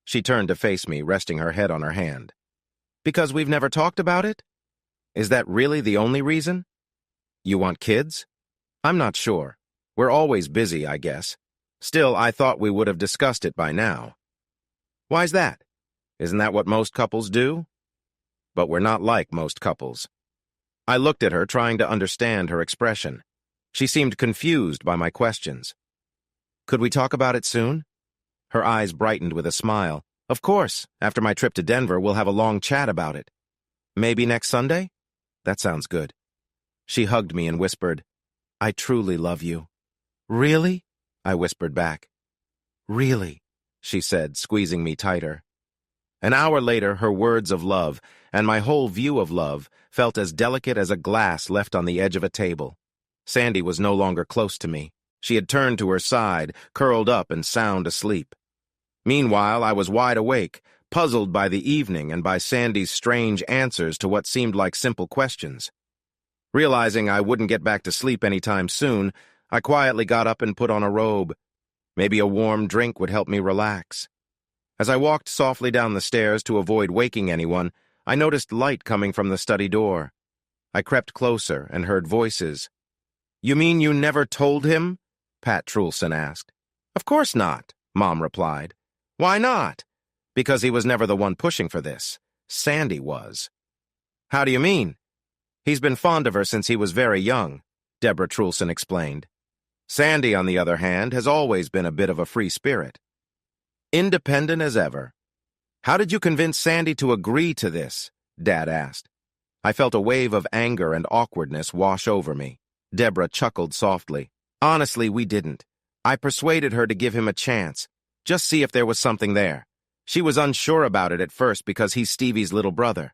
She turned to face me, resting her head on her hand. "Because we've never talked about it? Is that really the only reason?" "You want kids?" "I'm not sure. We're always busy, I guess. Still, I thought we would have discussed it by now." "Why's that? Isn't that what most couples do?" "But we're not like most couples." I looked at her, trying to understand her expression. She seemed confused by my questions. "Could we talk about it soon?" Her eyes brightened with a smile. "Of course. After my trip to Denver, we'll have a long chat about it." "Maybe next Sunday?" "That sounds good." She hugged me and whispered, "I truly love you." "Really?" I whispered back. "Really," she said, squeezing me tighter. An hour later, her words of love, and my whole view of love, felt as delicate as a glass left on the edge of a table. Sandy was no longer close to me. She had turned to her side, curled up and sound asleep. Meanwhile, I was wide awake, puzzled by the evening and by Sandy's strange answers to what seemed like simple questions. Realizing I wouldn't get back to sleep anytime soon, I quietly got up and put on a robe. Maybe a warm drink would help me relax. As I walked softly down the stairs to avoid waking anyone, I noticed light coming from the study door. I crept closer and heard voices. "You mean you never told him?" Pat Trulson asked. "Of course not," Mom replied. "Why not?" "Because he was never the one pushing for this. Sandy was." "How do you mean?" "He's been fond of her since he was very young," Deborah Trulson explained. "Sandy, on the other hand, has always been a bit of a free spirit. Independent as ever." "How did you convince Sandy to agree to this?" Dad asked. I felt a wave of anger and awkwardness wash over me. Deborah chuckled softly. "Honestly, we didn't. I persuaded her to give him a chance. Just see if there was something there. She was unsure about it at first because he's Stevie's little brother.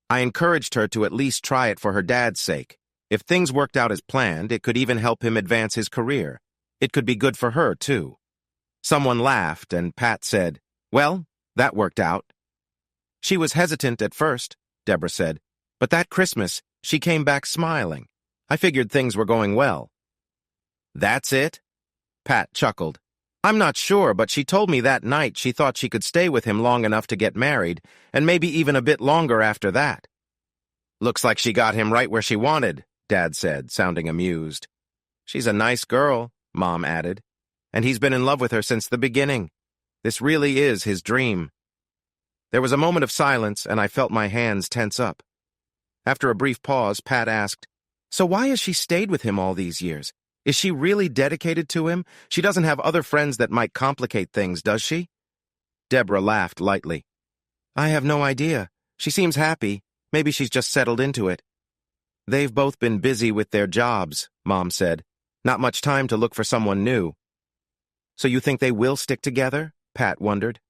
I encouraged her to at least try it for her dad's sake. If things worked out as planned, it could even help him advance his career. It could be good for her, too." Someone laughed, and Pat said, "Well, that worked out." "She was hesitant at first," Deborah said, "but that Christmas, she came back smiling. I figured things were going well." "That's it?" Pat chuckled. I'm not sure, but she told me that night she thought she could stay with him long enough to get married, and maybe even a bit longer after that. Looks like she got him right where she wanted, Dad said, sounding amused. She's a nice girl, Mom added, and he's been in love with her since the beginning. This really is his dream. There was a moment of silence, and I felt my hands tense up. After a brief pause, Pat asked, "So why has she stayed with him all these years? Is she really dedicated to him? She doesn't have other friends that might complicate things, does she?" Deborah laughed lightly. "I have no idea. She seems happy. Maybe she's just settled into it." "They've both been busy with their jobs," Mom said. "Not much time to look for someone new." "So you think they will stick together?" Pat wondered.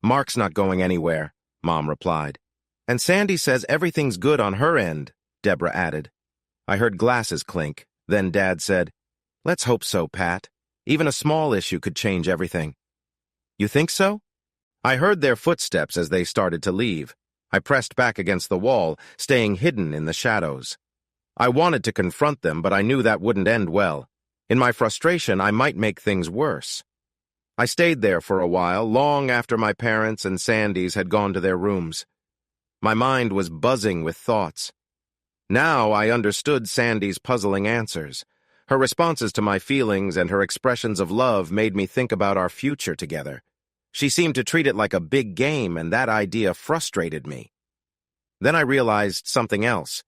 "Mark's not going anywhere," Mom replied. "And Sandy says everything's good on her end," Deborah added. I heard glasses clink. Then Dad said, "Let's hope so, Pat. Even a small issue could change everything." "You think so?" I heard their footsteps as they started to leave. I pressed back against the wall, staying hidden in the shadows. I wanted to confront them, but I knew that wouldn't end well. In my frustration, I might make things worse. I stayed there for a while, long after my parents and Sandy's had gone to their rooms. My mind was buzzing with thoughts. Now I understood Sandy's puzzling answers. Her responses to my feelings and her expressions of love made me think about our future together. She seemed to treat it like a big game, and that idea frustrated me. Then I realized something else.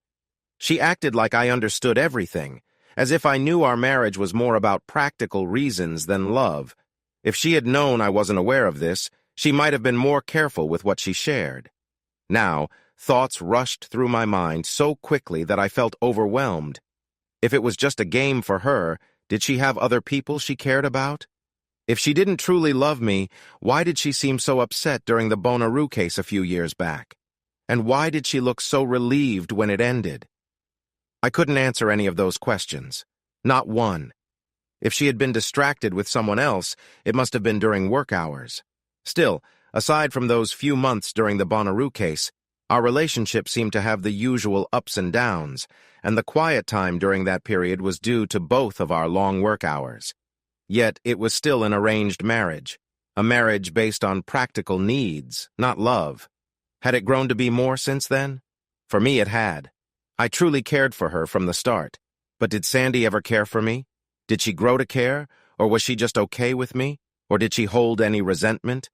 She acted like I understood everything, as if I knew our marriage was more about practical reasons than love. If she had known I wasn't aware of this, she might have been more careful with what she shared. Now, thoughts rushed through my mind so quickly that I felt overwhelmed. If it was just a game for her, did she have other people she cared about? If she didn't truly love me, why did she seem so upset during the Bonnaroo case a few years back? And why did she look so relieved when it ended? I couldn't answer any of those questions. Not one. If she had been distracted with someone else, it must have been during work hours. Still, aside from those few months during the Bonnaroo case, our relationship seemed to have the usual ups and downs, and the quiet time during that period was due to both of our long work hours. Yet it was still an arranged marriage, a marriage based on practical needs, not love. Had it grown to be more since then? For me, it had. I truly cared for her from the start. But did Sandy ever care for me? Did she grow to care, or was she just okay with me? Or did she hold any resentment?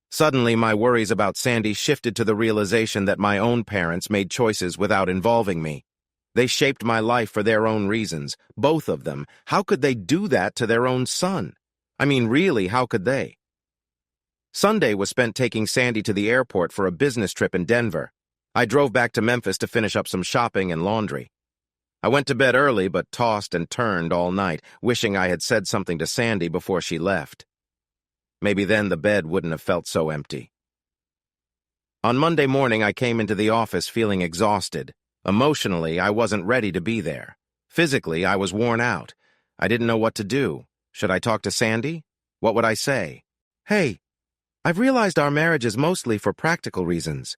Suddenly, my worries about Sandy shifted to the realization that my own parents made choices without involving me. They shaped my life for their own reasons, both of them. How could they do that to their own son? I mean, really, how could they? Sunday was spent taking Sandy to the airport for a business trip in Denver. I drove back to Memphis to finish up some shopping and laundry. I went to bed early, but tossed and turned all night, wishing I had said something to Sandy before she left. Maybe then the bed wouldn't have felt so empty. On Monday morning, I came into the office feeling exhausted. Emotionally, I wasn't ready to be there. Physically, I was worn out. I didn't know what to do. Should I talk to Sandy? What would I say? "Hey, I've realized our marriage is mostly for practical reasons.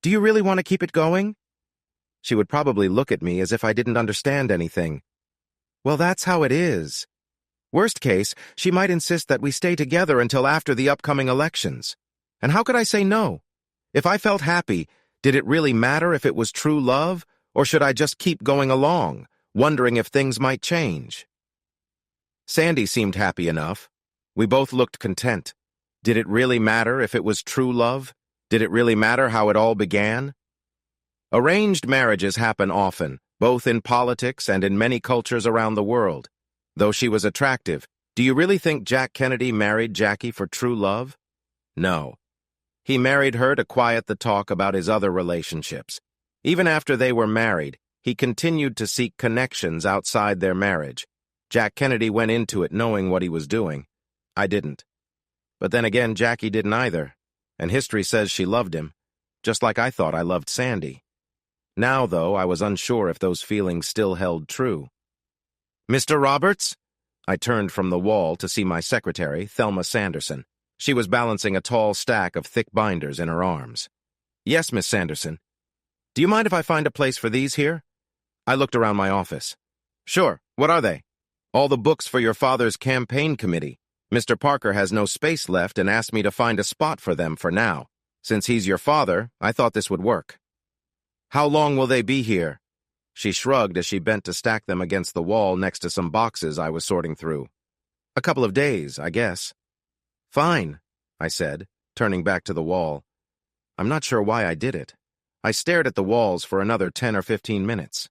Do you really want to keep it going?" She would probably look at me as if I didn't understand anything. Well, that's how it is. Worst case, she might insist that we stay together until after the upcoming elections. And how could I say no? If I felt happy, did it really matter if it was true love, or should I just keep going along, wondering if things might change? Sandy seemed happy enough. We both looked content. Did it really matter if it was true love? Did it really matter how it all began? Arranged marriages happen often, both in politics and in many cultures around the world. Though she was attractive, do you really think Jack Kennedy married Jackie for true love? No. He married her to quiet the talk about his other relationships. Even after they were married, he continued to seek connections outside their marriage. Jack Kennedy went into it knowing what he was doing. I didn't. But then again, Jackie didn't either, and history says she loved him, just like I thought I loved Sandy. Now, though, I was unsure if those feelings still held true. "Mr. Roberts?" I turned from the wall to see my secretary, Thelma Sanderson. She was balancing a tall stack of thick binders in her arms. "Yes, Miss Sanderson. Do you mind if I find a place for these here?" I looked around my office. "Sure. What are they?" "All the books for your father's campaign committee. Mr. Parker has no space left and asked me to find a spot for them for now. Since he's your father, I thought this would work. How long will they be here? She shrugged as she bent to stack them against the wall next to some boxes I was sorting through. A couple of days, I guess. Fine, I said, turning back to the wall. I'm not sure why I did it. I stared at the walls for another 10 or 15 minutes.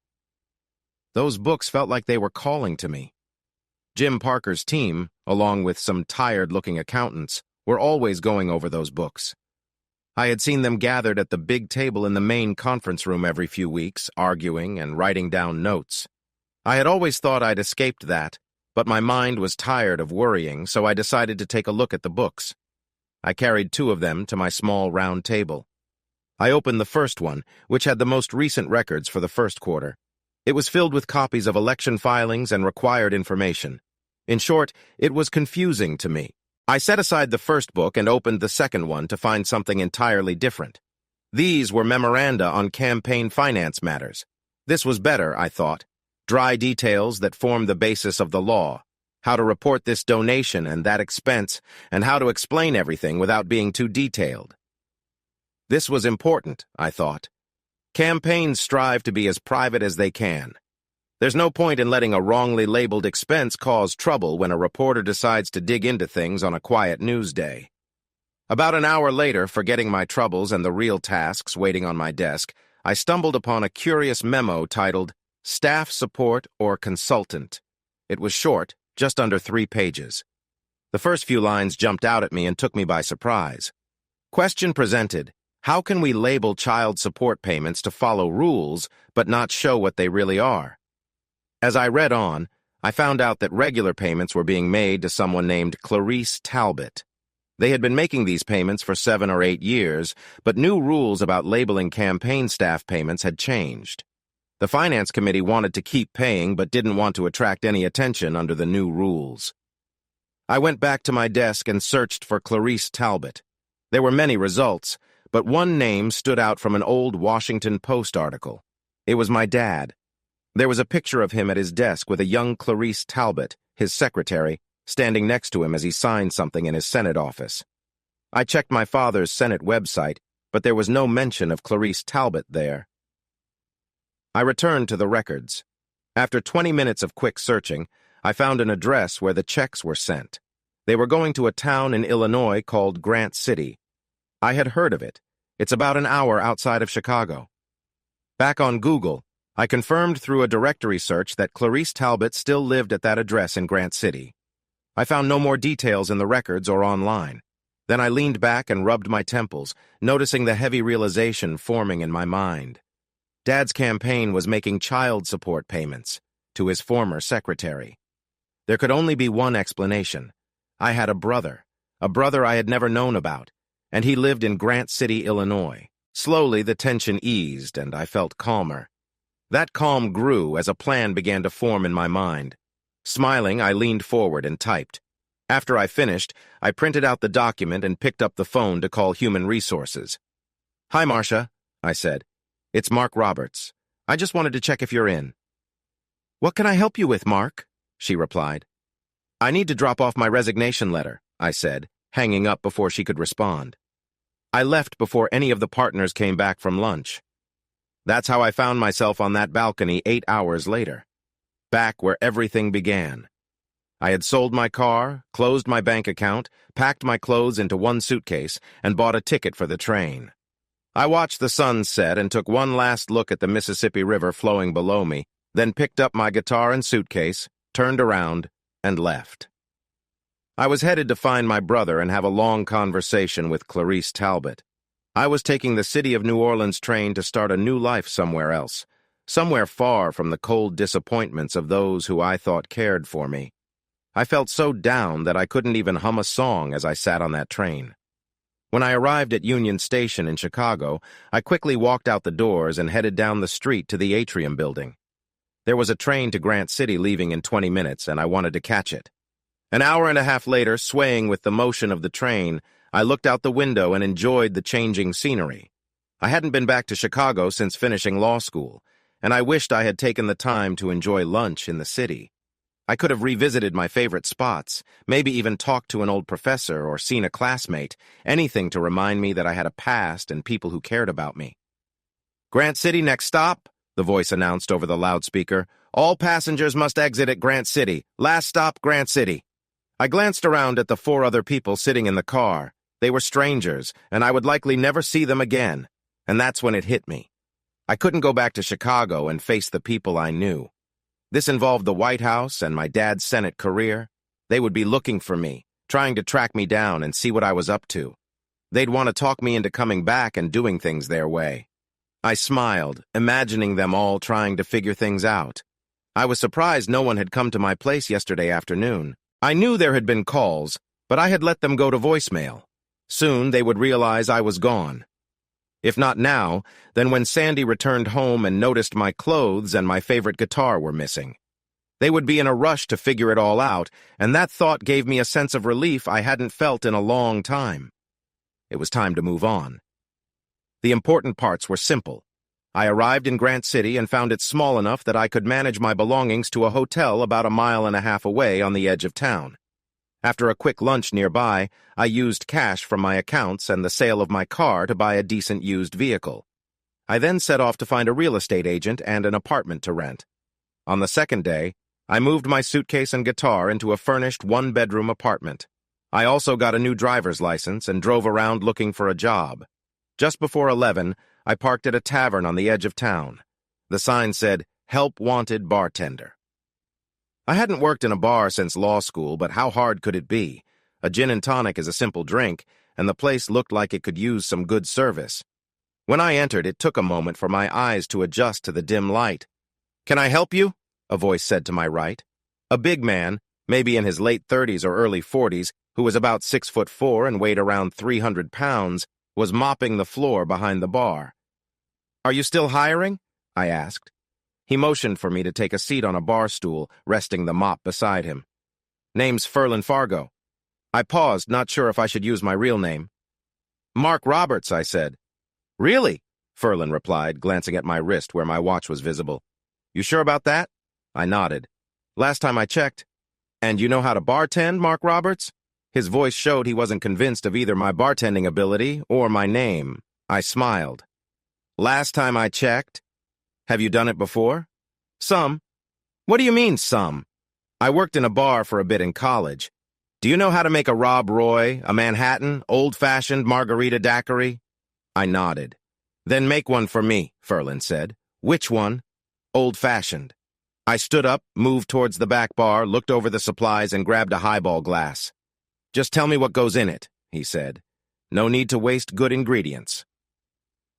Those books felt like they were calling to me. Jim Parker's team, along with some tired-looking accountants, were always going over those books. I had seen them gathered at the big table in the main conference room every few weeks, arguing and writing down notes. I had always thought I'd escaped that, but my mind was tired of worrying, so I decided to take a look at the books. I carried 2 of them to my small round table. I opened the first one, which had the most recent records for the first quarter. It was filled with copies of election filings and required information. In short, it was confusing to me. I set aside the first book and opened the second one to find something entirely different. These were memoranda on campaign finance matters. This was better, I thought. Dry details that formed the basis of the law. How to report this donation and that expense, and how to explain everything without being too detailed. This was important, I thought. Campaigns strive to be as private as they can. There's no point in letting a wrongly labeled expense cause trouble when a reporter decides to dig into things on a quiet news day. About an hour later, forgetting my troubles and the real tasks waiting on my desk, I stumbled upon a curious memo titled, Staff Support or Consultant. It was short, just under 3 pages. The first few lines jumped out at me and took me by surprise. Question presented: how can we label child support payments to follow rules but not show what they really are? As I read on, I found out that regular payments were being made to someone named Clarice Talbot. They had been making these payments for 7 or 8 years, but new rules about labeling campaign staff payments had changed. The Finance Committee wanted to keep paying but didn't want to attract any attention under the new rules. I went back to my desk and searched for Clarice Talbot. There were many results, but one name stood out from an old Washington Post article. It was my dad. There was a picture of him at his desk with a young Clarice Talbot, his secretary, standing next to him as he signed something in his Senate office. I checked my father's Senate website, but there was no mention of Clarice Talbot there. I returned to the records. After 20 minutes of quick searching, I found an address where the checks were sent. They were going to a town in Illinois called Grant City. I had heard of it. It's about an hour outside of Chicago. Back on Google, I confirmed through a directory search that Clarice Talbot still lived at that address in Grant City. I found no more details in the records or online. Then I leaned back and rubbed my temples, noticing the heavy realization forming in my mind. Dad's campaign was making child support payments to his former secretary. There could only be one explanation. I had a brother I had never known about, and he lived in Grant City, Illinois. Slowly, the tension eased, and I felt calmer. That calm grew as a plan began to form in my mind. Smiling, I leaned forward and typed. After I finished, I printed out the document and picked up the phone to call Human Resources. "Hi, Marcia," I said. "It's Mark Roberts. I just wanted to check if you're in." "What can I help you with, Mark?" she replied. "I need to drop off my resignation letter," I said, hanging up before she could respond. I left before any of the partners came back from lunch. That's how I found myself on that balcony 8 hours later, back where everything began. I had sold my car, closed my bank account, packed my clothes into one suitcase, and bought a ticket for the train. I watched the sun set and took one last look at the Mississippi River flowing below me, then picked up my guitar and suitcase, turned around, and left. I was headed to find my brother and have a long conversation with Clarice Talbot. I was taking the City of New Orleans train to start a new life somewhere else, somewhere far from the cold disappointments of those who I thought cared for me. I felt so down that I couldn't even hum a song as I sat on that train. When I arrived at Union Station in Chicago, I quickly walked out the doors and headed down the street to the Atrium building. There was a train to Grant City leaving in 20 minutes, and I wanted to catch it. An hour and a half later, swaying with the motion of the train, I looked out the window and enjoyed the changing scenery. I hadn't been back to Chicago since finishing law school, and I wished I had taken the time to enjoy lunch in the city. I could have revisited my favorite spots, maybe even talked to an old professor or seen a classmate, anything to remind me that I had a past and people who cared about me. "Grant City, next stop," the voice announced over the loudspeaker. "All passengers must exit at Grant City. Last stop, Grant City." I glanced around at the 4 other people sitting in the car. They were strangers, and I would likely never see them again. And that's when it hit me. I couldn't go back to Chicago and face the people I knew. This involved the White House and my dad's Senate career. They would be looking for me, trying to track me down and see what I was up to. They'd want to talk me into coming back and doing things their way. I smiled, imagining them all trying to figure things out. I was surprised no one had come to my place yesterday afternoon. I knew there had been calls, but I had let them go to voicemail. Soon they would realize I was gone. If not now, then when Sandy returned home and noticed my clothes and my favorite guitar were missing. They would be in a rush to figure it all out, and that thought gave me a sense of relief I hadn't felt in a long time. It was time to move on. The important parts were simple. I arrived in Grant City and found it small enough that I could manage my belongings to a hotel about 1.5 miles away on the edge of town. After a quick lunch nearby, I used cash from my accounts and the sale of my car to buy a decent used vehicle. I then set off to find a real estate agent and an apartment to rent. On the second day, I moved my suitcase and guitar into a furnished 1-bedroom apartment. I also got a new driver's license and drove around looking for a job. Just before 11, I parked at a tavern on the edge of town. The sign said, "Help Wanted Bartender." I hadn't worked in a bar since law school, but how hard could it be? A gin and tonic is a simple drink, and the place looked like it could use some good service. When I entered, it took a moment for my eyes to adjust to the dim light. "Can I help you?" a voice said to my right. A big man, maybe in his late 30s or early 40s, who was about 6'4" and weighed around 300 pounds, was mopping the floor behind the bar. "Are you still hiring?" I asked. He motioned for me to take a seat on a bar stool, resting the mop beside him. "Name's Ferlin Fargo." I paused, not sure if I should use my real name. "Mark Roberts," I said. "Really?" Ferlin replied, glancing at my wrist where my watch was visible. "You sure about that?" I nodded. "Last time I checked." "And you know how to bartend, Mark Roberts?" His voice showed he wasn't convinced of either my bartending ability or my name. I smiled. "Last time I checked." "Have you done it before?" "Some." "What do you mean, some?" "I worked in a bar for a bit in college. Do you know how to make a Rob Roy, a Manhattan, old-fashioned margarita daiquiri?" I nodded. "Then make one for me," Ferlin said. "Which one?" "Old-fashioned." I stood up, moved towards the back bar, looked over the supplies, and grabbed a highball glass. "Just tell me what goes in it," he said. "No need to waste good ingredients."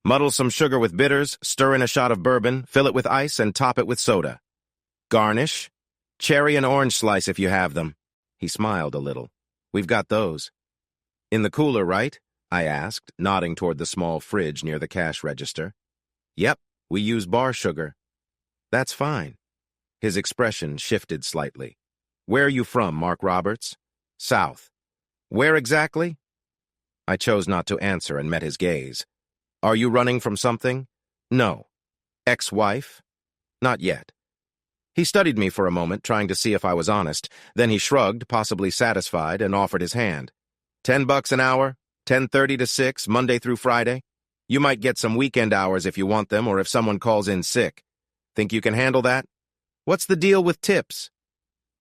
"Muddle some sugar with bitters, stir in a shot of bourbon, fill it with ice, and top it with soda. Garnish? Cherry and orange slice if you have them." He smiled a little. "We've got those." "In the cooler, right?" I asked, nodding toward the small fridge near the cash register. "Yep, we use bar sugar." "That's fine." His expression shifted slightly. "Where are you from, Mark Roberts?" "South." "Where exactly?" I chose not to answer and met his gaze. "Are you running from something?" "No." "Ex-wife?" "Not yet." He studied me for a moment, trying to see if I was honest. Then he shrugged, possibly satisfied, and offered his hand. $10 an hour, 10:30 to 6, Monday through Friday. You might get some weekend hours if you want them or if someone calls in sick. Think you can handle that? What's the deal with tips?"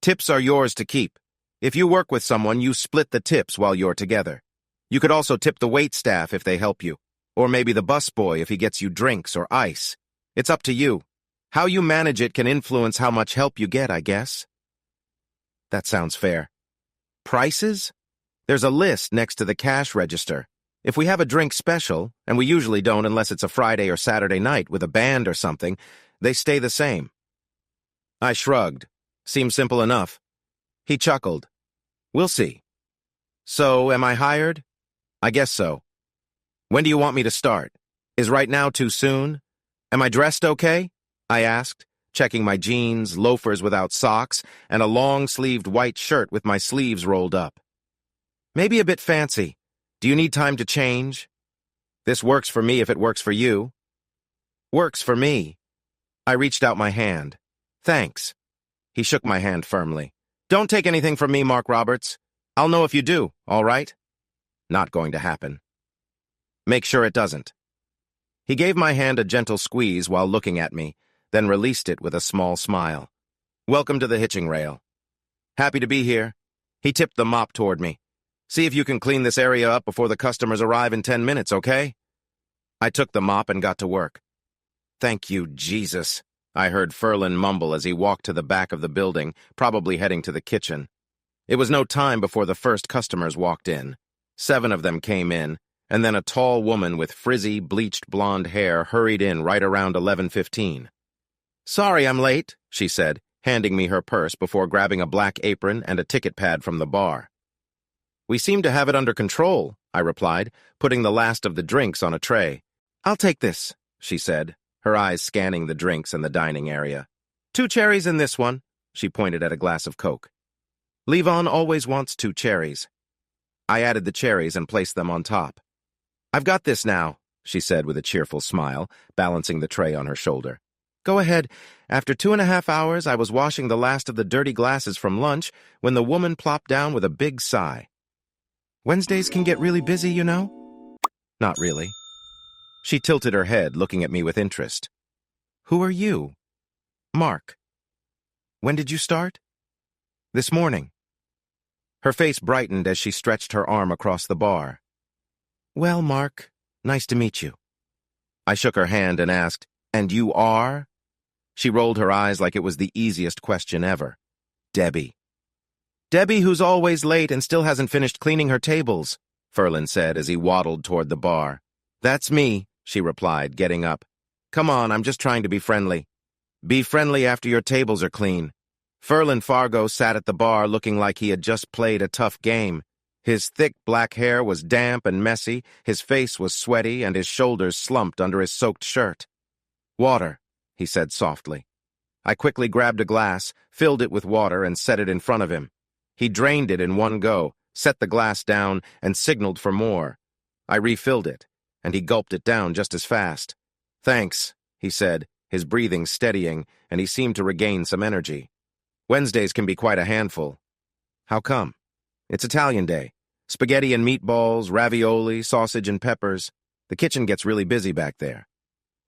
"Tips are yours to keep. If you work with someone, you split the tips while you're together. You could also tip the wait staff if they help you. Or maybe the busboy if he gets you drinks or ice. It's up to you. How you manage it can influence how much help you get, I guess." "That sounds fair." "Prices?" "There's a list next to the cash register. If we have a drink special, and we usually don't unless it's a Friday or Saturday night with a band or something, they stay the same." I shrugged. "Seems simple enough." He chuckled. "We'll see." "So, am I hired?" "I guess so." "When do you want me to start? Is right now too soon? Am I dressed okay?" I asked, checking my jeans, loafers without socks, and a long-sleeved white shirt with my sleeves rolled up. "Maybe a bit fancy. Do you need time to change?" "This works for me if it works for you." "Works for me." I reached out my hand. "Thanks." He shook my hand firmly. Don't take anything from me, Mark Roberts. I'll know if you do, all right? Not going to happen. Make sure it doesn't. He gave my hand a gentle squeeze while looking at me, then released it with a small smile. Welcome to the hitching rail. Happy to be here. He tipped the mop toward me. See if you can clean this area up before the customers arrive in 10 minutes, okay? I took the mop and got to work. Thank you, Jesus, I heard Ferlin mumble as he walked to the back of the building, probably heading to the kitchen. It was no time before the first customers walked in. 7 of them came in, and then a tall woman with frizzy, bleached blonde hair hurried in right around 11:15. Sorry I'm late, she said, handing me her purse before grabbing a black apron and a ticket pad from the bar. We seem to have it under control, I replied, putting the last of the drinks on a tray. I'll take this, she said, her eyes scanning the drinks in the dining area. 2 cherries in this one, she pointed at a glass of Coke. Levon always wants 2 cherries. I added the cherries and placed them on top. I've got this now, she said with a cheerful smile, balancing the tray on her shoulder. Go ahead. After 2.5 hours, I was washing the last of the dirty glasses from lunch when the woman plopped down with a big sigh. Wednesdays can get really busy, you know? Not really. She tilted her head, looking at me with interest. Who are you? Mark. When did you start? This morning. Her face brightened as she stretched her arm across the bar. Well, Mark, nice to meet you. I shook her hand and asked, And you are? She rolled her eyes like it was the easiest question ever. Debbie. Debbie who's always late and still hasn't finished cleaning her tables, Ferlin said as he waddled toward the bar. That's me, she replied, getting up. Come on, I'm just trying to be friendly. Be friendly after your tables are clean. Ferlin Fargo sat at the bar looking like he had just played a tough game. His thick black hair was damp and messy, his face was sweaty, and his shoulders slumped under his soaked shirt. Water, he said softly. I quickly grabbed a glass, filled it with water, and set it in front of him. He drained it in one go, set the glass down, and signaled for more. I refilled it, and he gulped it down just as fast. Thanks, he said, his breathing steadying, and he seemed to regain some energy. Wednesdays can be quite a handful. How come? It's Italian day. Spaghetti and meatballs, ravioli, sausage and peppers. The kitchen gets really busy back there.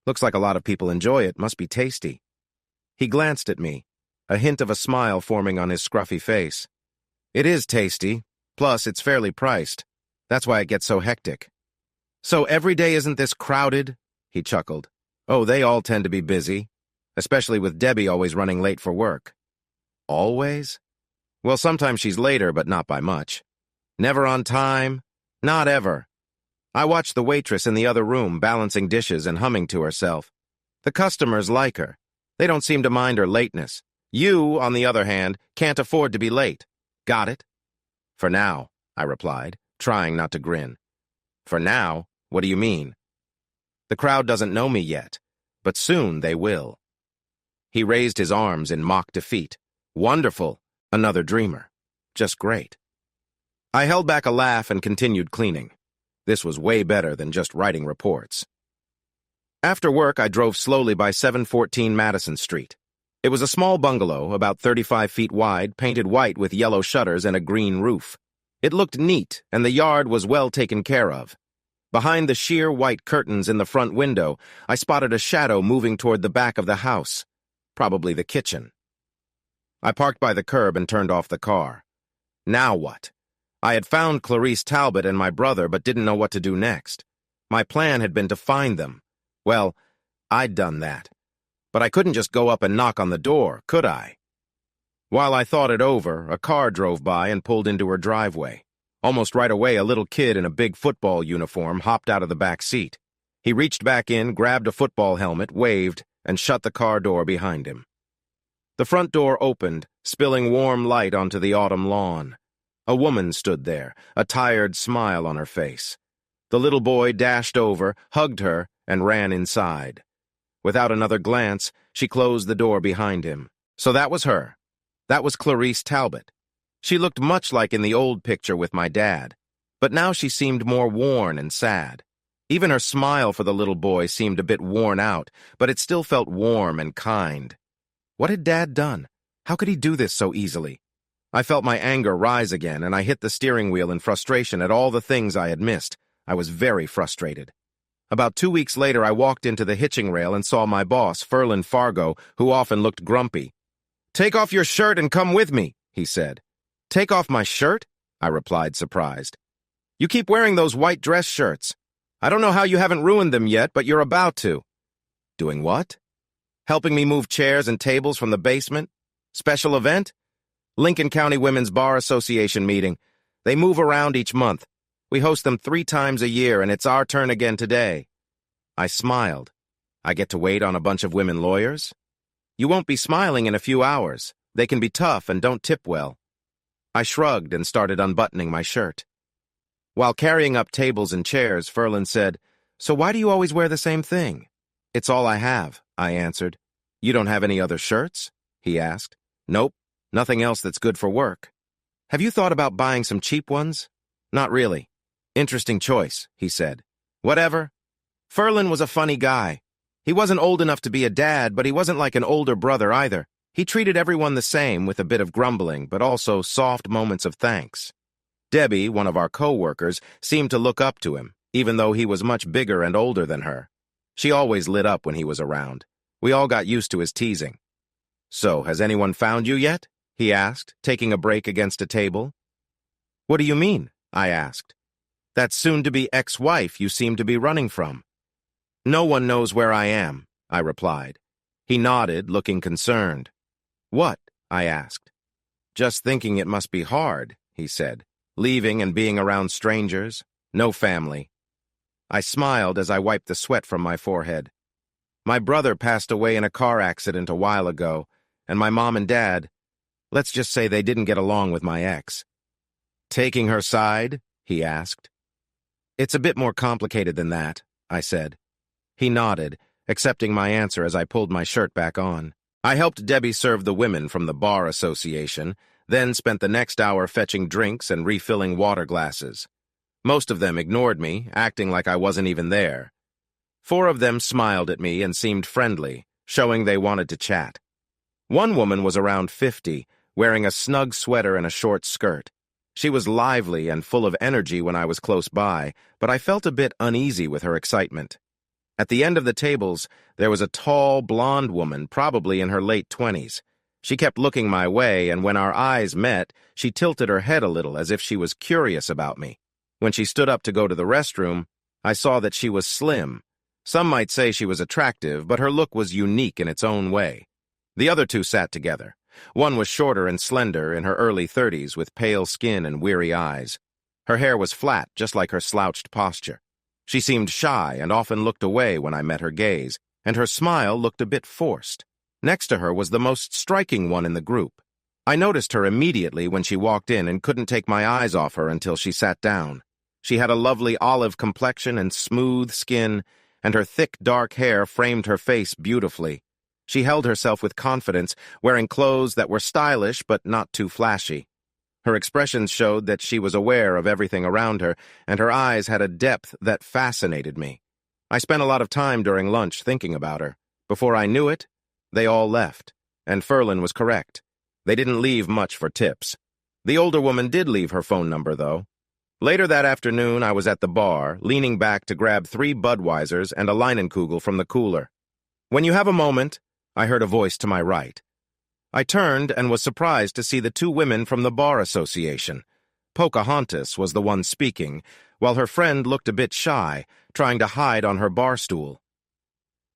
Looks like a lot of people enjoy it. Must be tasty. He glanced at me, a hint of a smile forming on his scruffy face. It is tasty. Plus, it's fairly priced. That's why it gets so hectic. So every day isn't this crowded? He chuckled. Oh, they all tend to be busy, especially with Debbie always running late for work. Always? Well, sometimes she's later, but not by much. Never on time? Not ever. I watched the waitress in the other room balancing dishes and humming to herself. The customers like her. They don't seem to mind her lateness. You, on the other hand, can't afford to be late. Got it? For now, I replied, trying not to grin. For now? What do you mean? The crowd doesn't know me yet, but soon they will. He raised his arms in mock defeat. Wonderful. Another dreamer. Just great. I held back a laugh and continued cleaning. This was way better than just writing reports. After work, I drove slowly by 714 Madison Street. It was a small bungalow, about 35 feet wide, painted white with yellow shutters and a green roof. It looked neat, and the yard was well taken care of. Behind the sheer white curtains in the front window, I spotted a shadow moving toward the back of the house, probably the kitchen. I parked by the curb and turned off the car. Now what? I had found Clarice Talbot and my brother, but didn't know what to do next. My plan had been to find them. Well, I'd done that. But I couldn't just go up and knock on the door, could I? While I thought it over, a car drove by and pulled into her driveway. Almost right away, a little kid in a big football uniform hopped out of the back seat. He reached back in, grabbed a football helmet, waved, and shut the car door behind him. The front door opened, spilling warm light onto the autumn lawn. A woman stood there, a tired smile on her face. The little boy dashed over, hugged her, and ran inside. Without another glance, she closed the door behind him. So that was her. That was Clarice Talbot. She looked much like in the old picture with my dad, but now she seemed more worn and sad. Even her smile for the little boy seemed a bit worn out, but it still felt warm and kind. What had Dad done? How could he do this so easily? I felt my anger rise again, and I hit the steering wheel in frustration at all the things I had missed. I was very frustrated. About 2 weeks later, I walked into the hitching rail and saw my boss, Ferlin Fargo, who often looked grumpy. "Take off your shirt and come with me," he said. "Take off my shirt?" I replied, surprised. "You keep wearing those white dress shirts. I don't know how you haven't ruined them yet, but you're about to." "Doing what?" "Helping me move chairs and tables from the basement. Special event? Lincoln County Women's Bar Association meeting. They move around each month. We host them 3 times a year, and it's our turn again today." I smiled. "I get to wait on a bunch of women lawyers?" "You won't be smiling in a few hours. They can be tough and don't tip well." I shrugged and started unbuttoning my shirt. While carrying up tables and chairs, Ferlin said, "So why do you always wear the same thing?" "It's all I have," I answered. "You don't have any other shirts?" he asked. "Nope, nothing else that's good for work." "Have you thought about buying some cheap ones?" "Not really." "Interesting choice," he said. "Whatever." Ferlin was a funny guy. He wasn't old enough to be a dad, but he wasn't like an older brother either. He treated everyone the same, with a bit of grumbling, but also soft moments of thanks. Debbie, one of our co-workers, seemed to look up to him, even though he was much bigger and older than her. She always lit up when he was around. We all got used to his teasing. "So, has anyone found you yet?" he asked, taking a break against a table. "What do you mean?" I asked. "That soon-to-be ex-wife you seem to be running from." "No one knows where I am," I replied. He nodded, looking concerned. "What?" I asked. "Just thinking it must be hard," he said. "Leaving and being around strangers. No family." I smiled as I wiped the sweat from my forehead. "My brother passed away in a car accident a while ago, and my mom and dad, let's just say they didn't get along with my ex." "Taking her side?" he asked. "It's a bit more complicated than that," I said. He nodded, accepting my answer as I pulled my shirt back on. I helped Debbie serve the women from the Bar Association, then spent the next hour fetching drinks and refilling water glasses. Most of them ignored me, acting like I wasn't even there. 4 of them smiled at me and seemed friendly, showing they wanted to chat. One woman was around 50, wearing a snug sweater and a short skirt. She was lively and full of energy when I was close by, but I felt a bit uneasy with her excitement. At the end of the tables, there was a tall, blonde woman, probably in her late 20s. She kept looking my way, and when our eyes met, she tilted her head a little as if she was curious about me. When she stood up to go to the restroom, I saw that she was slim. Some might say she was attractive, but her look was unique in its own way. The other 2 sat together. One was shorter and slender, in her early 30s, with pale skin and weary eyes. Her hair was flat, just like her slouched posture. She seemed shy and often looked away when I met her gaze, and her smile looked a bit forced. Next to her was the most striking one in the group. I noticed her immediately when she walked in and couldn't take my eyes off her until she sat down. She had a lovely olive complexion and smooth skin, and her thick, dark hair framed her face beautifully. She held herself with confidence, wearing clothes that were stylish but not too flashy. Her expressions showed that she was aware of everything around her, and her eyes had a depth that fascinated me. I spent a lot of time during lunch thinking about her. Before I knew it, they all left, and Ferlin was correct. They didn't leave much for tips. The older woman did leave her phone number, though. Later that afternoon, I was at the bar, leaning back to grab 3 Budweisers and a Leinenkugel from the cooler. "When you have a moment," I heard a voice to my right. I turned and was surprised to see the 2 women from the Bar Association. Pocahontas was the one speaking, while her friend looked a bit shy, trying to hide on her bar stool.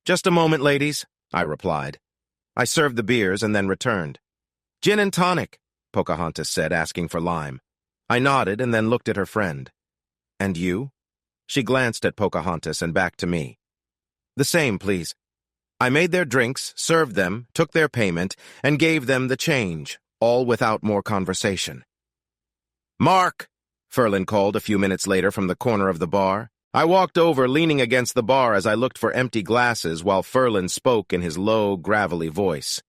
"Just a moment, ladies," I replied. I served the beers and then returned. "Gin and tonic," Pocahontas said, asking for lime. I nodded and then looked at her friend. "And you?" She glanced at Pocahontas and back to me. "The same, please." I made their drinks, served them, took their payment, and gave them the change, all without more conversation. "Mark!" Ferlin called a few minutes later from the corner of the bar. I walked over, leaning against the bar as I looked for empty glasses while Ferlin spoke in his low, gravelly voice.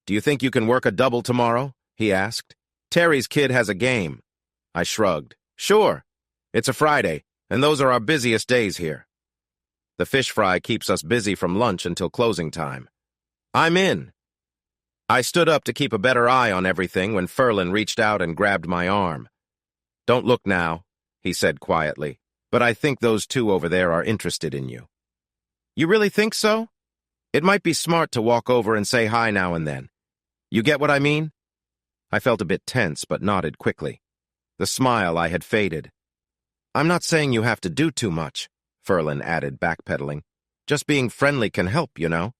"Do you think you can work a double tomorrow?" he asked. "Terry's kid has a game." I shrugged. "Sure. It's a Friday, and those are our busiest days here. The fish fry keeps us busy from lunch until closing time." "I'm in." I stood up to keep a better eye on everything when Ferlin reached out and grabbed my arm. "Don't look now," he said quietly, "but I think those two over there are interested in you." "You really think so? It might be smart to walk over and say hi now and then. You get what I mean?" I felt a bit tense, but nodded quickly. The smile I had faded. "I'm not saying you have to do too much," Ferlin added, backpedaling. "Just being friendly can help, you know."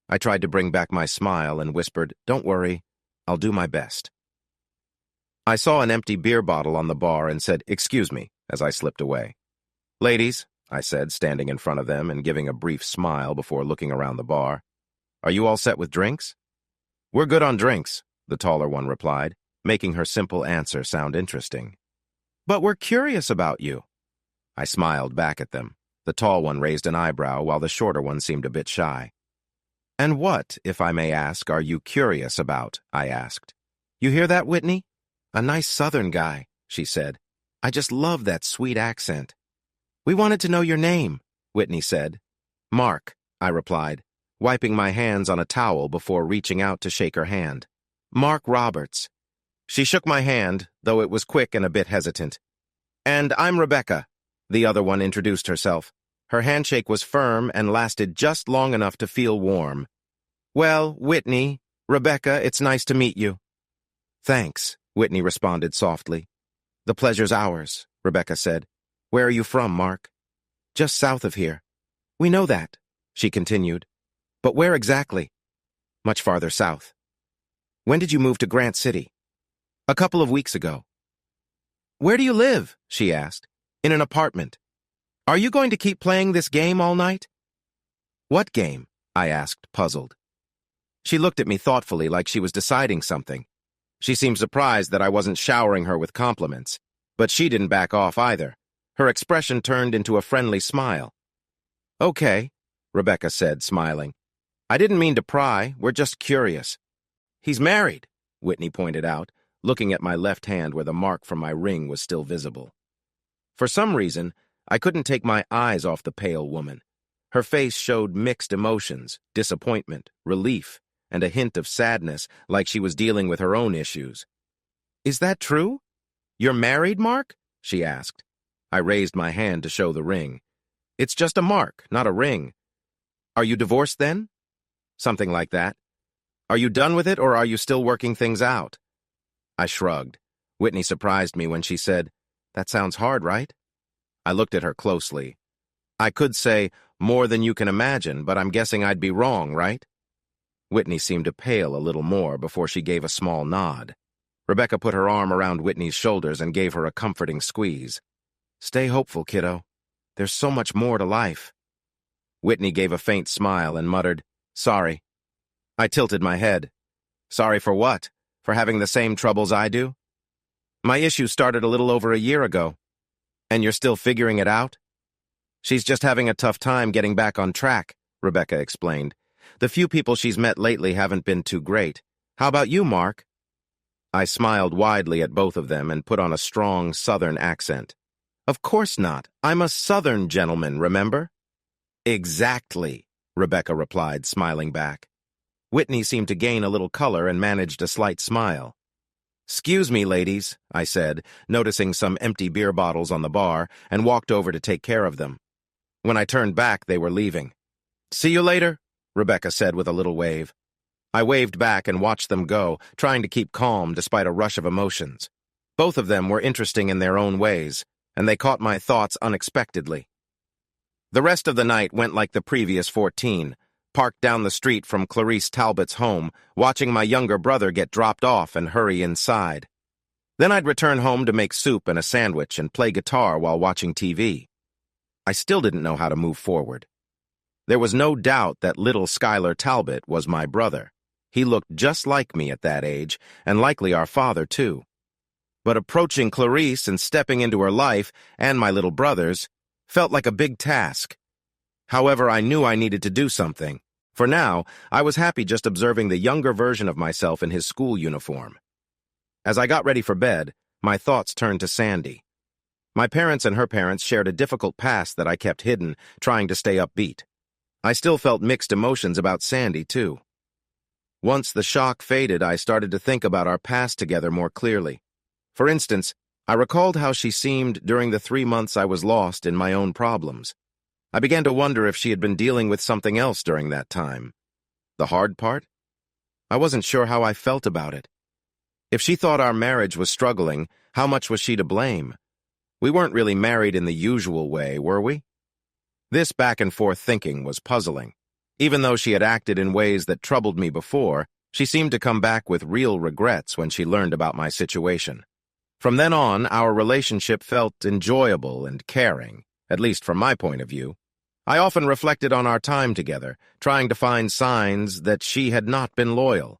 I tried to bring back my smile and whispered, "Don't worry, I'll do my best." I saw an empty beer bottle on the bar and said, "Excuse me," as I slipped away. "Ladies," I said, standing in front of them and giving a brief smile before looking around the bar, "are you all set with drinks?" "We're good on drinks," the taller one replied, making her simple answer sound interesting. "But we're curious about you." I smiled back at them. The tall one raised an eyebrow while the shorter one seemed a bit shy. "And what, if I may ask, are you curious about?" I asked. "You hear that, Whitney? A nice Southern guy," she said. "I just love that sweet accent." "We wanted to know your name," Whitney said. "Mark," I replied, wiping my hands on a towel before reaching out to shake her hand. "Mark Roberts." She shook my hand, though it was quick and a bit hesitant. "And I'm Rebecca," the other one introduced herself. Her handshake was firm and lasted just long enough to feel warm. "Well, Whitney, Rebecca, it's nice to meet you." "Thanks," Whitney responded softly. "The pleasure's ours," Rebecca said. "Where are you from, Mark?" "Just south of here." "We know that," she continued. "But where exactly?" "Much farther south." "When did you move to Grant City?" "A couple of weeks ago." "Where do you live?" she asked. "In an apartment." "Are you going to keep playing this game all night?" "What game?" I asked, puzzled. She looked at me thoughtfully like she was deciding something. She seemed surprised that I wasn't showering her with compliments, but she didn't back off either. Her expression turned into a friendly smile. "Okay," Rebecca said, smiling. "I didn't mean to pry, we're just curious." "He's married," Whitney pointed out, looking at my left hand where the mark from my ring was still visible. For some reason, I couldn't take my eyes off the pale woman. Her face showed mixed emotions, disappointment, relief, and a hint of sadness, like she was dealing with her own issues. "Is that true? You're married, Mark?" she asked. I raised my hand to show the ring. "It's just a mark, not a ring." "Are you divorced then?" "Something like that." "Are you done with it, or are you still working things out?" I shrugged. Whitney surprised me when she said, "That sounds hard, right?" I looked at her closely. I could say, "More than you can imagine," but I'm guessing I'd be wrong, right? Whitney seemed to pale a little more before she gave a small nod. Rebecca put her arm around Whitney's shoulders and gave her a comforting squeeze. "Stay hopeful, kiddo. There's so much more to life." Whitney gave a faint smile and muttered, "Sorry." I tilted my head. "Sorry for what? For having the same troubles I do?" "My issue started a little over a year ago." "And you're still figuring it out?" "She's just having a tough time getting back on track," Rebecca explained. "The few people she's met lately haven't been too great. How about you, Mark?" I smiled widely at both of them and put on a strong Southern accent. "Of course not. I'm a Southern gentleman, remember?" "Exactly," Rebecca replied, smiling back. Whitney seemed to gain a little color and managed a slight smile. "Excuse me, ladies," I said, noticing some empty beer bottles on the bar, and walked over to take care of them. When I turned back, they were leaving. "See you later," Rebecca said with a little wave. I waved back and watched them go, trying to keep calm despite a rush of emotions. Both of them were interesting in their own ways, and they caught my thoughts unexpectedly. The rest of the night went like the previous 14, parked down the street from Clarice Talbot's home, watching my younger brother get dropped off and hurry inside. Then I'd return home to make soup and a sandwich and play guitar while watching TV. I still didn't know how to move forward. There was no doubt that little Schuyler Talbot was my brother. He looked just like me at that age, and likely our father, too. But approaching Clarice and stepping into her life, and my little brother's, felt like a big task. However, I knew I needed to do something. For now, I was happy just observing the younger version of myself in his school uniform. As I got ready for bed, my thoughts turned to Sandy. My parents and her parents shared a difficult past that I kept hidden, trying to stay upbeat. I still felt mixed emotions about Sandy, too. Once the shock faded, I started to think about our past together more clearly. For instance, I recalled how she seemed during the 3 months I was lost in my own problems. I began to wonder if she had been dealing with something else during that time. The hard part? I wasn't sure how I felt about it. If she thought our marriage was struggling, how much was she to blame? We weren't really married in the usual way, were we? This back-and-forth thinking was puzzling. Even though she had acted in ways that troubled me before, she seemed to come back with real regrets when she learned about my situation. From then on, our relationship felt enjoyable and caring, at least from my point of view. I often reflected on our time together, trying to find signs that she had not been loyal.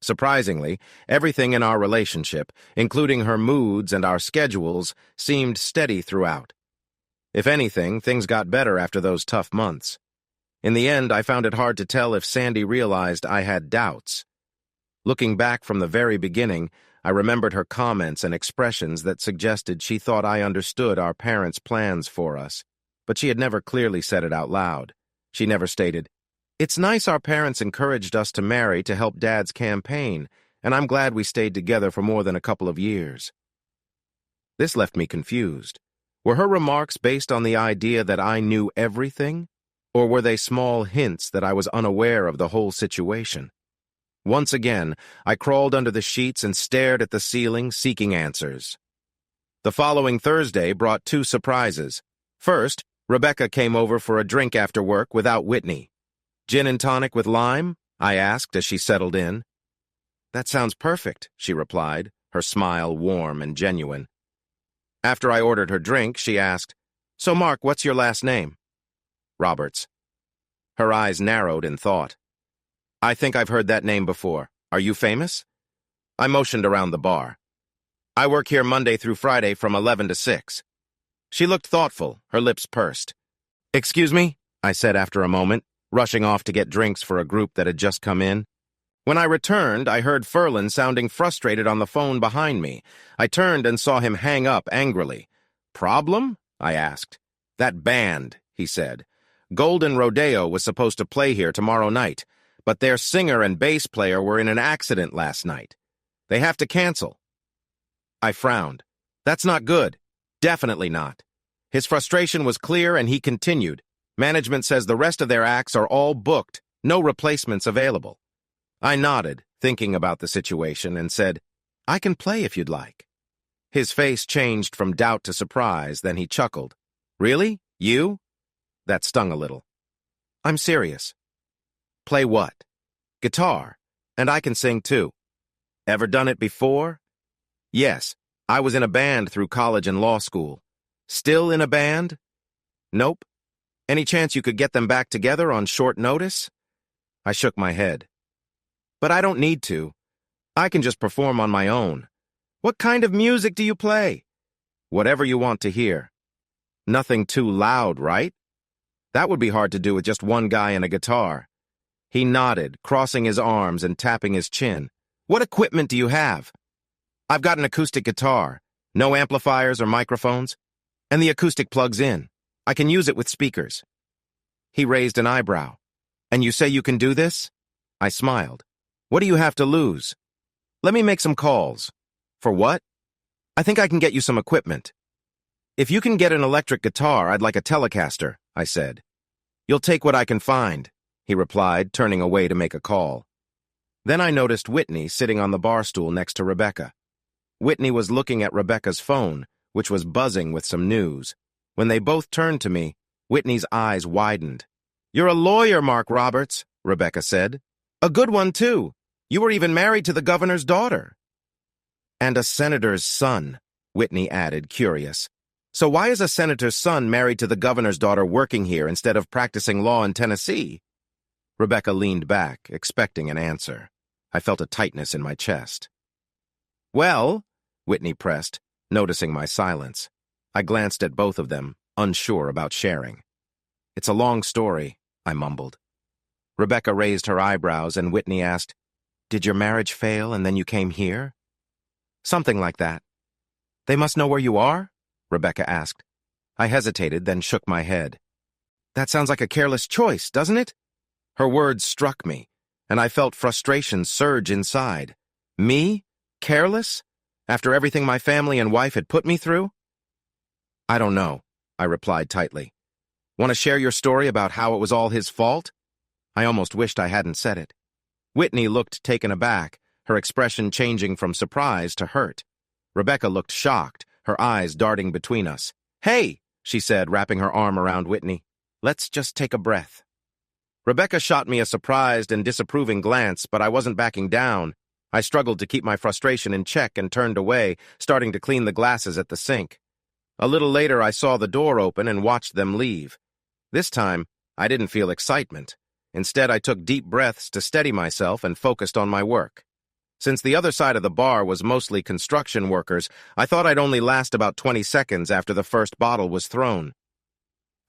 Surprisingly, everything in our relationship, including her moods and our schedules, seemed steady throughout. If anything, things got better after those tough months. In the end, I found it hard to tell if Sandy realized I had doubts. Looking back from the very beginning, I remembered her comments and expressions that suggested she thought I understood our parents' plans for us, but she had never clearly said it out loud. She never stated, "It's nice our parents encouraged us to marry to help Dad's campaign, and I'm glad we stayed together for more than a couple of years." This left me confused. Were her remarks based on the idea that I knew everything, or were they small hints that I was unaware of the whole situation? Once again, I crawled under the sheets and stared at the ceiling, seeking answers. The following Thursday brought two surprises. First, Rebecca came over for a drink after work without Whitney. "Gin and tonic with lime?" I asked as she settled in. "That sounds perfect," she replied, her smile warm and genuine. After I ordered her drink, she asked, "So, Mark, what's your last name?" "Roberts." Her eyes narrowed in thought. "I think I've heard that name before. Are you famous?" I motioned around the bar. "I work here Monday through Friday from 11 to 6. She looked thoughtful, her lips pursed. "Excuse me?" I said after a moment, rushing off to get drinks for a group that had just come in. When I returned, I heard Ferlin sounding frustrated on the phone behind me. I turned and saw him hang up angrily. "Problem?" I asked. "That band," he said. "Golden Rodeo was supposed to play here tomorrow night, but their singer and bass player were in an accident last night. They have to cancel." I frowned. "That's not good. Definitely not." His frustration was clear, and he continued. "Management says the rest of their acts are all booked, no replacements available." I nodded, thinking about the situation, and said, "I can play if you'd like." His face changed from doubt to surprise, then he chuckled. "Really? You?" That stung a little. "I'm serious." "Play what?" "Guitar. And I can sing too." "Ever done it before?" "Yes. I was in a band through college and law school." "Still in a band?" "Nope." "Any chance you could get them back together on short notice?" I shook my head. "But I don't need to. I can just perform on my own." "What kind of music do you play?" "Whatever you want to hear." "Nothing too loud, right?" "That would be hard to do with just one guy and a guitar." He nodded, crossing his arms and tapping his chin. "What equipment do you have?" "I've got an acoustic guitar. No amplifiers or microphones. And the acoustic plugs in. I can use it with speakers." He raised an eyebrow. "And you say you can do this?" I smiled. "What do you have to lose?" "Let me make some calls." "For what?" "I think I can get you some equipment." "If you can get an electric guitar, I'd like a Telecaster," I said. "You'll take what I can find," he replied, turning away to make a call. Then I noticed Whitney sitting on the bar stool next to Rebecca. Whitney was looking at Rebecca's phone, which was buzzing with some news. When they both turned to me, Whitney's eyes widened. "You're a lawyer, Mark Roberts," Rebecca said. "A good one, too. You were even married to the governor's daughter." "And a senator's son," Whitney added, curious. "So why is a senator's son married to the governor's daughter working here instead of practicing law in Tennessee?" Rebecca leaned back, expecting an answer. I felt a tightness in my chest. "Well," Whitney pressed, noticing my silence. I glanced at both of them, unsure about sharing. "It's a long story," I mumbled. Rebecca raised her eyebrows, and Whitney asked, "Did your marriage fail and then you came here?" "Something like that." "They must know where you are?" Rebecca asked. I hesitated, then shook my head. "That sounds like a careless choice, doesn't it?" Her words struck me, and I felt frustration surge inside. Me? Careless? After everything my family and wife had put me through? I don't know, I replied tightly. Want to share your story about how it was all his fault? I almost wished I hadn't said it. Whitney looked taken aback, her expression changing from surprise to hurt. Rebecca looked shocked, her eyes darting between us. Hey, she said, wrapping her arm around Whitney. Let's just take a breath. Rebecca shot me a surprised and disapproving glance, but I wasn't backing down. I struggled to keep my frustration in check and turned away, starting to clean the glasses at the sink. A little later, I saw the door open and watched them leave. This time, I didn't feel excitement. Instead, I took deep breaths to steady myself and focused on my work. Since the other side of the bar was mostly construction workers, I thought I'd only last about 20 seconds after the first bottle was thrown.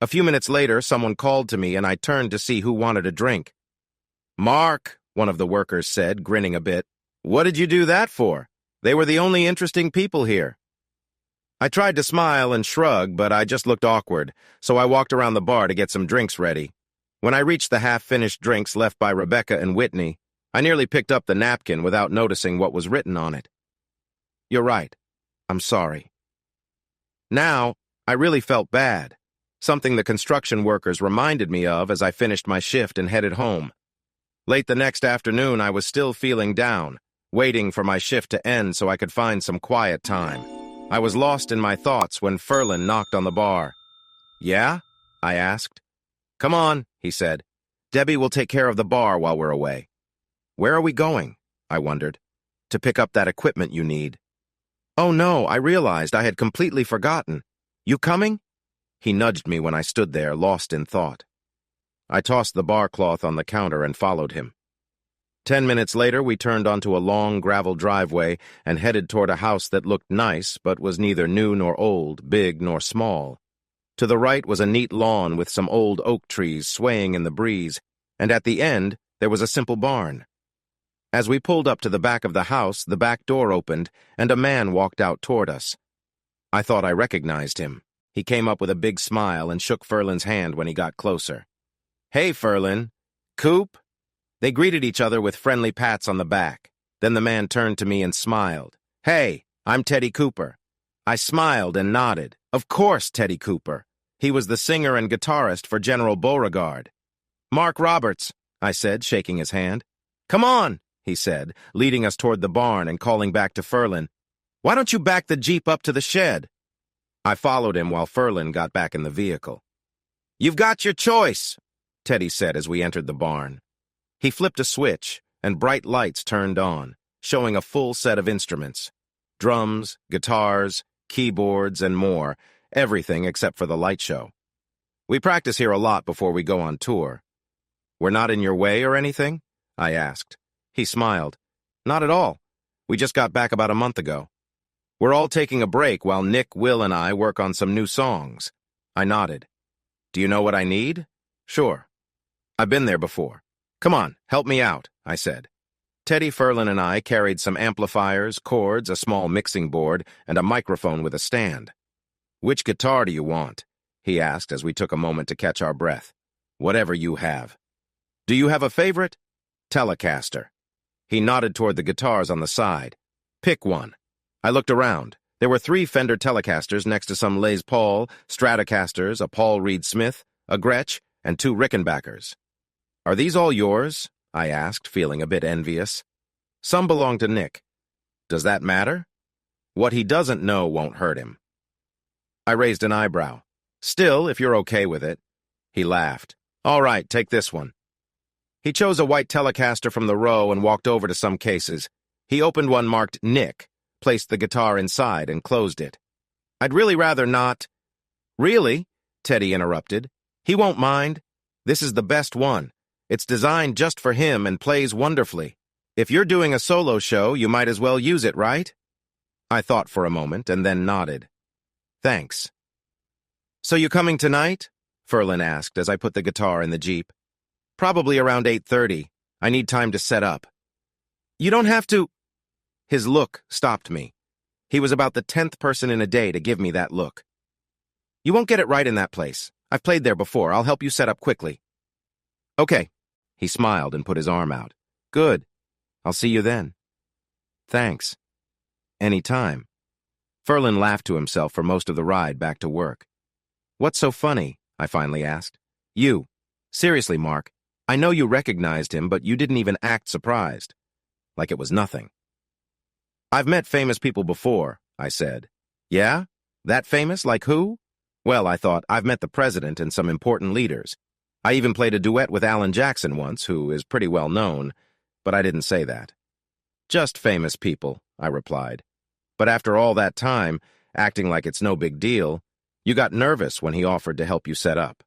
A few minutes later, someone called to me and I turned to see who wanted a drink. Mark, one of the workers said, grinning a bit. What did you do that for? They were the only interesting people here. I tried to smile and shrug, but I just looked awkward, so I walked around the bar to get some drinks ready. When I reached the half-finished drinks left by Rebecca and Whitney, I nearly picked up the napkin without noticing what was written on it. You're right. I'm sorry. Now, I really felt bad, something the construction workers reminded me of as I finished my shift and headed home. Late the next afternoon, I was still feeling down, waiting for my shift to end so I could find some quiet time. I was lost in my thoughts when Ferlin knocked on the bar. Yeah? I asked. Come on, he said. Debbie will take care of the bar while we're away. Where are we going? I wondered. To pick up that equipment you need. Oh no, I realized I had completely forgotten. You coming? He nudged me when I stood there, lost in thought. I tossed the bar cloth on the counter and followed him. 10 minutes later, we turned onto a long gravel driveway and headed toward a house that looked nice but was neither new nor old, big nor small. To the right was a neat lawn with some old oak trees swaying in the breeze, and at the end there was a simple barn. As we pulled up to the back of the house, the back door opened, and a man walked out toward us. I thought I recognized him. He came up with a big smile and shook Ferlin's hand when he got closer. Hey, Ferlin. Coop? They greeted each other with friendly pats on the back. Then the man turned to me and smiled. Hey, I'm Teddy Cooper. I smiled and nodded. Of course, Teddy Cooper. He was the singer and guitarist for General Beauregard. Mark Roberts, I said, shaking his hand. Come on, he said, leading us toward the barn and calling back to Ferlin. Why don't you back the Jeep up to the shed? I followed him while Ferlin got back in the vehicle. You've got your choice, Teddy said as we entered the barn. He flipped a switch, and bright lights turned on, showing a full set of instruments. Drums, guitars, keyboards, and more, everything except for the light show. We practice here a lot before we go on tour. We're not in your way or anything? I asked. He smiled. Not at all. We just got back about a month ago. We're all taking a break while Nick, Will, and I work on some new songs. I nodded. Do you know what I need? Sure. I've been there before. Come on, help me out, I said. Teddy, Ferlin, and I carried some amplifiers, cords, a small mixing board, and a microphone with a stand. Which guitar do you want? He asked as we took a moment to catch our breath. Whatever you have. Do you have a favorite? Telecaster. He nodded toward the guitars on the side. Pick one. I looked around. There were 3 Fender Telecasters next to some Les Paul, Stratocasters, a Paul Reed Smith, a Gretsch, and 2 Rickenbackers. Are these all yours? I asked, feeling a bit envious. Some belong to Nick. Does that matter? What he doesn't know won't hurt him. I raised an eyebrow. Still, if you're okay with it. He laughed. All right, take this one. He chose a white Telecaster from the row and walked over to some cases. He opened one marked Nick, placed the guitar inside, and closed it. I'd really rather not. Really? Teddy interrupted. He won't mind. This is the best one. It's designed just for him and plays wonderfully. If you're doing a solo show, you might as well use it, right? I thought for a moment and then nodded. Thanks. So you coming tonight? Ferlin asked as I put the guitar in the Jeep. Probably around 8:30. I need time to set up. You don't have to. His look stopped me. He was about the 10th person in a day to give me that look. You won't get it right in that place. I've played there before. I'll help you set up quickly. Okay. He smiled and put his arm out. Good. I'll see you then. Thanks. Any time. Ferlin laughed to himself for most of the ride back to work. What's so funny? I finally asked. You. Seriously, Mark. I know you recognized him, but you didn't even act surprised. Like it was nothing. I've met famous people before, I said. Yeah? That famous? Like who? Well, I thought, I've met the president and some important leaders. I even played a duet with Alan Jackson once, who is pretty well known, but I didn't say that. Just famous people, I replied. But after all that time, acting like it's no big deal, you got nervous when he offered to help you set up.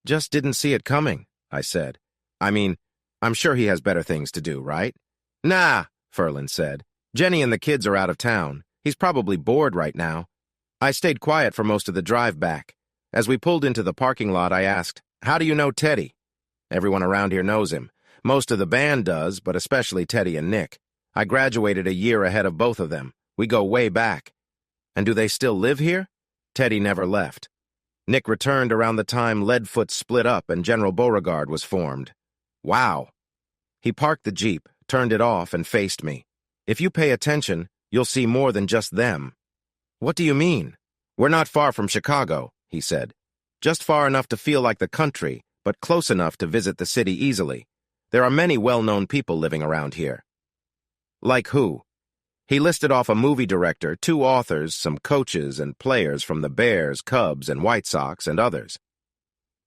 Just didn't see it coming, I said. I mean, I'm sure he has better things to do, right? Nah, Ferlin said. Jenny and the kids are out of town. He's probably bored right now. I stayed quiet for most of the drive back. As we pulled into the parking lot, I asked, "How do you know Teddy?" Everyone around here knows him. Most of the band does, but especially Teddy and Nick. I graduated a year ahead of both of them. We go way back. And do they still live here? Teddy never left. Nick returned around the time Leadfoot split up and General Beauregard was formed. Wow. He parked the Jeep, turned it off, and faced me. If you pay attention, you'll see more than just them. What do you mean? We're not far from Chicago, he said. Just far enough to feel like the country, but close enough to visit the city easily. There are many well-known people living around here. Like who? He listed off a movie director, 2 authors, some coaches and players from the Bears, Cubs, and White Sox, and others.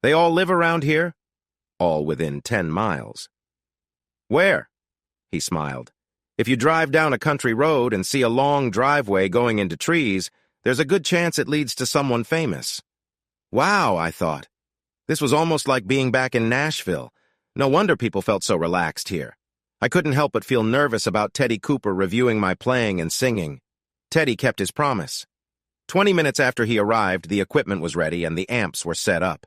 They all live around here? All within 10 miles. Where? He smiled. If you drive down a country road and see a long driveway going into trees, there's a good chance it leads to someone famous. Wow, I thought. This was almost like being back in Nashville. No wonder people felt so relaxed here. I couldn't help but feel nervous about Teddy Cooper reviewing my playing and singing. Teddy kept his promise. 20 minutes after he arrived, the equipment was ready and the amps were set up.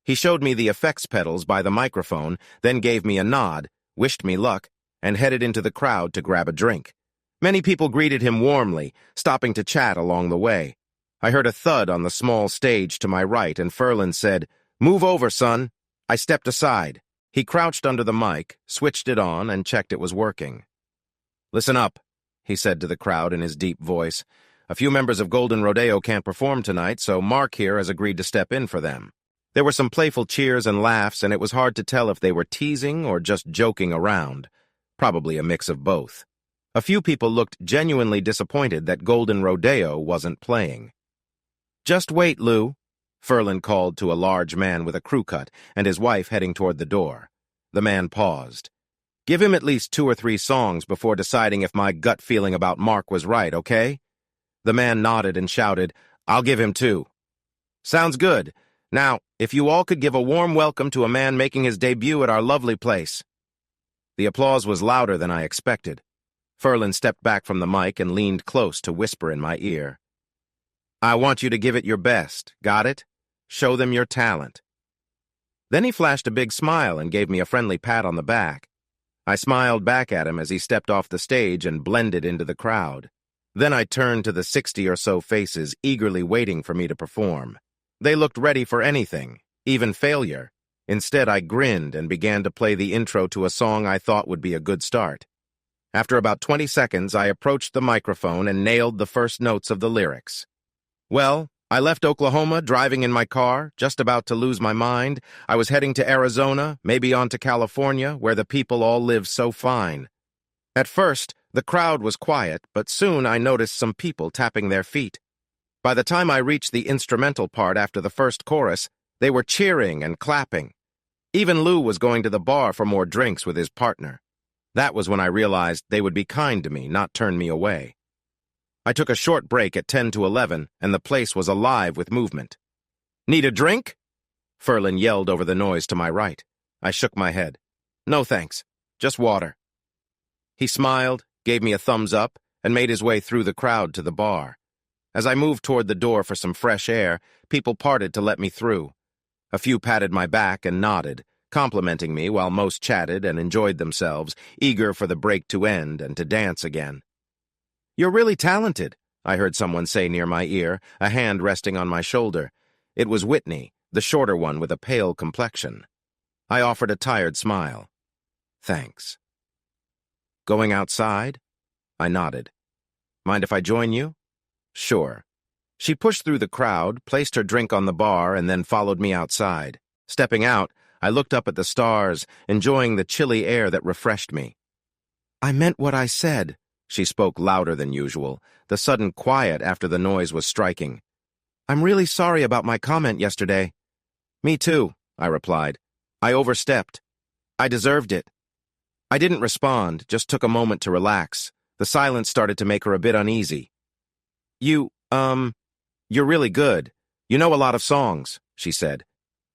He showed me the effects pedals by the microphone, then gave me a nod, wished me luck, and headed into the crowd to grab a drink. Many people greeted him warmly, stopping to chat along the way. I heard a thud on the small stage to my right, and Ferlin said, "Move over, son." I stepped aside. He crouched under the mic, switched it on, and checked it was working. "Listen up," he said to the crowd in his deep voice. "A few members of Golden Rodeo can't perform tonight, so Mark here has agreed to step in for them." There were some playful cheers and laughs, and it was hard to tell if they were teasing or just joking around. Probably a mix of both. A few people looked genuinely disappointed that Golden Rodeo wasn't playing. "Just wait, Lou," Ferlin called to a large man with a crew cut and his wife heading toward the door. The man paused. "Give him at least 2 or 3 songs before deciding if my gut feeling about Mark was right, okay?" The man nodded and shouted, "I'll give him 2. "Sounds good. Now, if you all could give a warm welcome to a man making his debut at our lovely place." The applause was louder than I expected. Ferlin stepped back from the mic and leaned close to whisper in my ear. "I want you to give it your best, got it? Show them your talent." Then he flashed a big smile and gave me a friendly pat on the back. I smiled back at him as he stepped off the stage and blended into the crowd. Then I turned to the 60 or so faces eagerly waiting for me to perform. They looked ready for anything, even failure. Instead, I grinned and began to play the intro to a song I thought would be a good start. After about 20 seconds, I approached the microphone and nailed the first notes of the lyrics. Well, I left Oklahoma driving in my car, just about to lose my mind. I was heading to Arizona, maybe on to California, where the people all live so fine. At first, the crowd was quiet, but soon I noticed some people tapping their feet. By the time I reached the instrumental part after the first chorus, they were cheering and clapping. Even Lou was going to the bar for more drinks with his partner. That was when I realized they would be kind to me, not turn me away. I took a short break at 10 to 11, and the place was alive with movement. "Need a drink?" Ferlin yelled over the noise to my right. I shook my head. "No thanks, just water." He smiled, gave me a thumbs up, and made his way through the crowd to the bar. As I moved toward the door for some fresh air, people parted to let me through. A few patted my back and nodded, complimenting me while most chatted and enjoyed themselves, eager for the break to end and to dance again. "You're really talented," I heard someone say near my ear, a hand resting on my shoulder. It was Whitney, the shorter one with a pale complexion. I offered a tired smile. "Thanks." Going outside? I nodded. Mind if I join you? Sure. She pushed through the crowd, placed her drink on the bar, and then followed me outside. Stepping out, I looked up at the stars, enjoying the chilly air that refreshed me. I meant what I said. She spoke louder than usual, the sudden quiet after the noise was striking. I'm really sorry about my comment yesterday. Me too, I replied. I overstepped. I deserved it. I didn't respond, just took a moment to relax. The silence started to make her a bit uneasy. You're really good. You know a lot of songs, she said.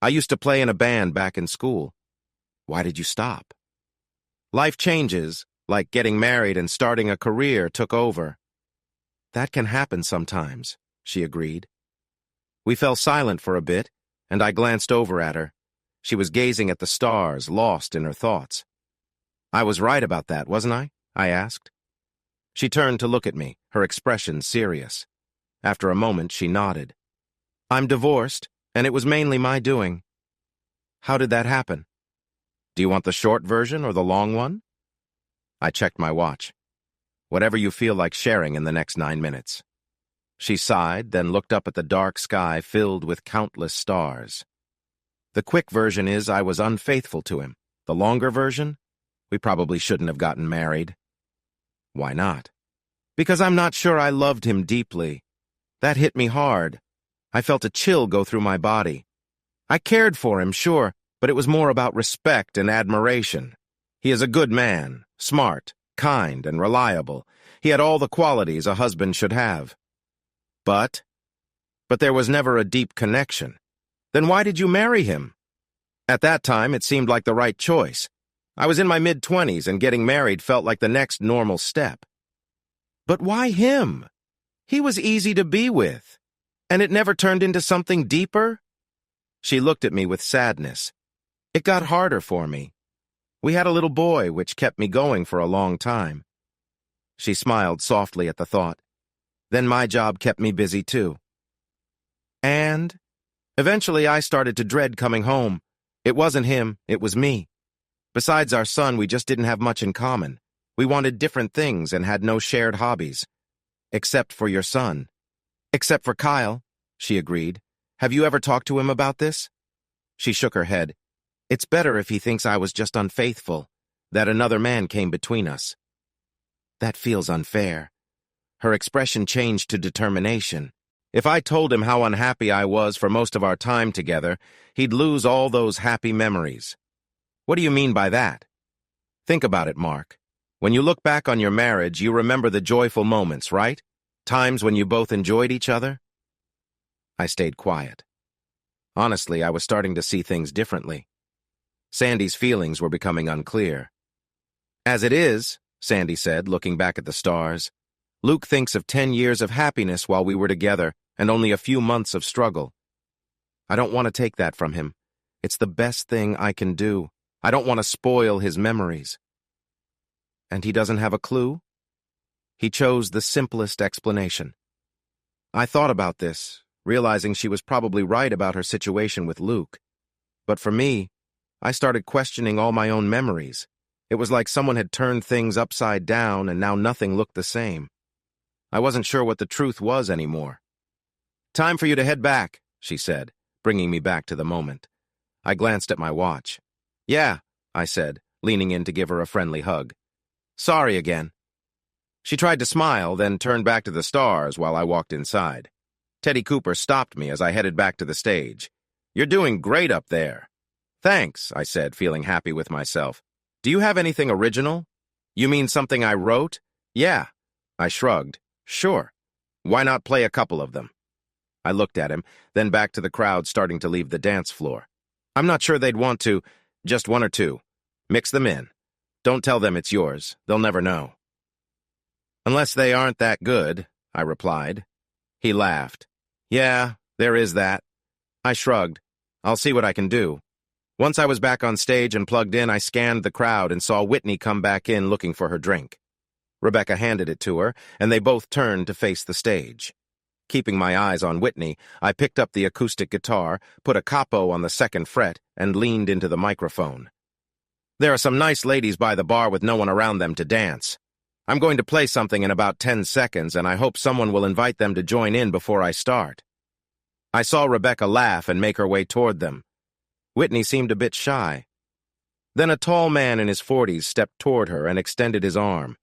I used to play in a band back in school. Why did you stop? Life changes, like getting married and starting a career took over. That can happen sometimes, she agreed. We fell silent for a bit, and I glanced over at her. She was gazing at the stars, lost in her thoughts. I was right about that, wasn't I? I asked. She turned to look at me, her expression serious. After a moment, she nodded. I'm divorced, and it was mainly my doing. How did that happen? Do you want the short version or the long one? I checked my watch. Whatever you feel like sharing in the next 9 minutes. She sighed, then looked up at the dark sky filled with countless stars. The quick version is I was unfaithful to him. The longer version? We probably shouldn't have gotten married. Why not? Because I'm not sure I loved him deeply. That hit me hard. I felt a chill go through my body. I cared for him, sure, but it was more about respect and admiration. He is a good man, smart, kind, and reliable. He had all the qualities a husband should have. But there was never a deep connection. Then why did you marry him? At that time, it seemed like the right choice. I was in my mid-20s, and getting married felt like the next normal step. But why him? He was easy to be with. And it never turned into something deeper? She looked at me with sadness. It got harder for me. We had a little boy, which kept me going for a long time. She smiled softly at the thought. Then my job kept me busy too. And eventually I started to dread coming home. It wasn't him, it was me. Besides our son, we just didn't have much in common. We wanted different things and had no shared hobbies. Except for your son. Except for Kyle, she agreed. Have you ever talked to him about this? She shook her head. It's better if he thinks I was just unfaithful, that another man came between us. That feels unfair. Her expression changed to determination. If I told him how unhappy I was for most of our time together, he'd lose all those happy memories. What do you mean by that? Think about it, Mark. When you look back on your marriage, you remember the joyful moments, right? Times when you both enjoyed each other? I stayed quiet. Honestly, I was starting to see things differently. Sandy's feelings were becoming unclear. As it is, Sandy said, looking back at the stars, Luke thinks of 10 years of happiness while we were together and only a few months of struggle. I don't want to take that from him. It's the best thing I can do. I don't want to spoil his memories. And he doesn't have a clue? He chose the simplest explanation. I thought about this, realizing she was probably right about her situation with Luke. But for me, I started questioning all my own memories. It was like someone had turned things upside down and now nothing looked the same. I wasn't sure what the truth was anymore. Time for you to head back, she said, bringing me back to the moment. I glanced at my watch. Yeah, I said, leaning in to give her a friendly hug. Sorry again. She tried to smile, then turned back to the stars while I walked inside. Teddy Cooper stopped me as I headed back to the stage. You're doing great up there. Thanks, I said, feeling happy with myself. Do you have anything original? You mean something I wrote? Yeah. I shrugged. Sure. Why not play a couple of them? I looked at him, then back to the crowd starting to leave the dance floor. I'm not sure they'd want to. Just one or two. Mix them in. Don't tell them it's yours. They'll never know. Unless they aren't that good, I replied. He laughed. Yeah, there is that. I shrugged. I'll see what I can do. Once I was back on stage and plugged in, I scanned the crowd and saw Whitney come back in looking for her drink. Rebecca handed it to her, and they both turned to face the stage. Keeping my eyes on Whitney, I picked up the acoustic guitar, put a capo on the second fret, and leaned into the microphone. There are some nice ladies by the bar with no one around them to dance. I'm going to play something in about 10 seconds, and I hope someone will invite them to join in before I start. I saw Rebecca laugh and make her way toward them. Whitney seemed a bit shy. Then a tall man in his 40s stepped toward her and extended his arm.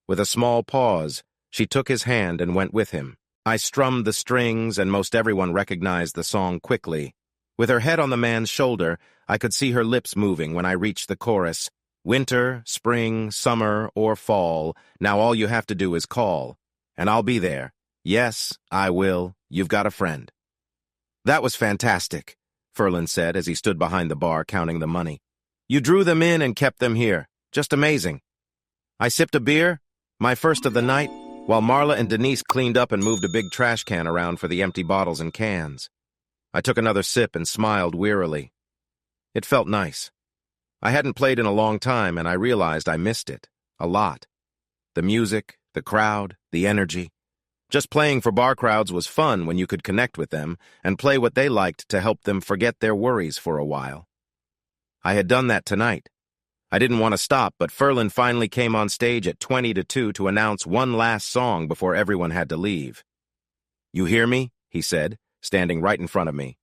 With a small pause, she took his hand and went with him. I strummed the strings, and most everyone recognized the song quickly. With her head on the man's shoulder, I could see her lips moving when I reached the chorus. Winter, spring, summer, or fall, now all you have to do is call. And I'll be there. Yes, I will. You've got a friend. That was fantastic, Ferlin said as he stood behind the bar counting the money. You drew them in and kept them here. Just amazing. I sipped a beer, my first of the night, while Marla and Denise cleaned up and moved a big trash can around for the empty bottles and cans. I took another sip and smiled wearily. It felt nice. I hadn't played in a long time, and I realized I missed it. A lot. The music, the crowd, the energy. Just playing for bar crowds was fun when you could connect with them and play what they liked to help them forget their worries for a while. I had done that tonight. I didn't want to stop, but Ferlin finally came on stage at 20 to 2 to announce one last song before everyone had to leave. You hear me? He said, standing right in front of me.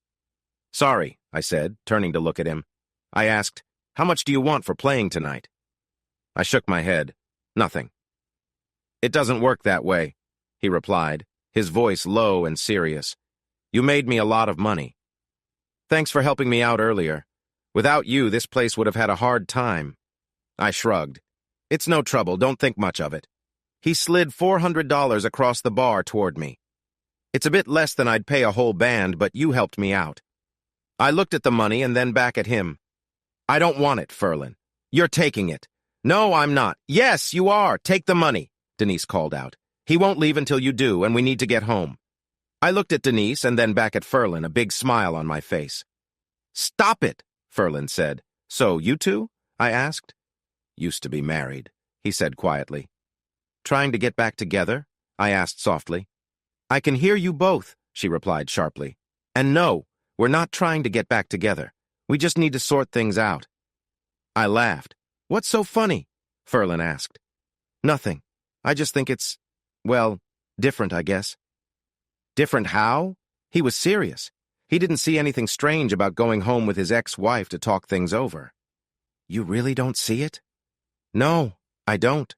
Sorry, I said, turning to look at him. I asked, how much do you want for playing tonight? I shook my head. Nothing. It doesn't work that way, he replied, his voice low and serious. You made me a lot of money. Thanks for helping me out earlier. Without you, this place would have had a hard time. I shrugged. It's no trouble, don't think much of it. He slid $400 across the bar toward me. It's a bit less than I'd pay a whole band, but you helped me out. I looked at the money and then back at him. I don't want it, Ferlin. You're taking it. No, I'm not. Yes, you are. Take the money, Denise called out. He won't leave until you do, and we need to get home. I looked at Denise and then back at Ferlin, a big smile on my face. Stop it, Ferlin said. So, you two? I asked. Used to be married, he said quietly. Trying to get back together? I asked softly. I can hear you both, she replied sharply. And no, we're not trying to get back together. We just need to sort things out. I laughed. What's so funny? Ferlin asked. Nothing. I just think it's, well, different, I guess. Different how? He was serious. He didn't see anything strange about going home with his ex-wife to talk things over. You really don't see it? No, I don't.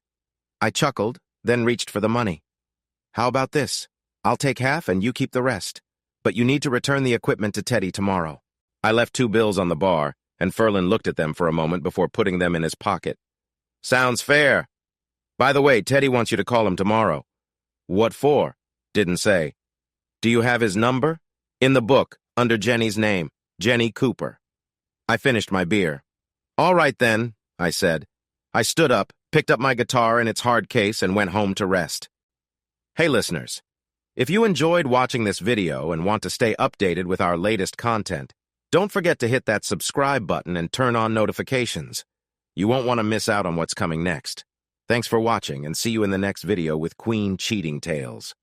I chuckled, then reached for the money. How about this? I'll take half and you keep the rest. But you need to return the equipment to Teddy tomorrow. I left 2 bills on the bar, and Ferlin looked at them for a moment before putting them in his pocket. Sounds fair. By the way, Teddy wants you to call him tomorrow. What for? Didn't say. Do you have his number? In the book, under Jenny's name, Jenny Cooper. I finished my beer. All right then, I said. I stood up, picked up my guitar in its hard case, and went home to rest. Hey listeners, if you enjoyed watching this video and want to stay updated with our latest content, don't forget to hit that subscribe button and turn on notifications. You won't want to miss out on what's coming next. Thanks for watching, and see you in the next video with Queen Cheating Tales.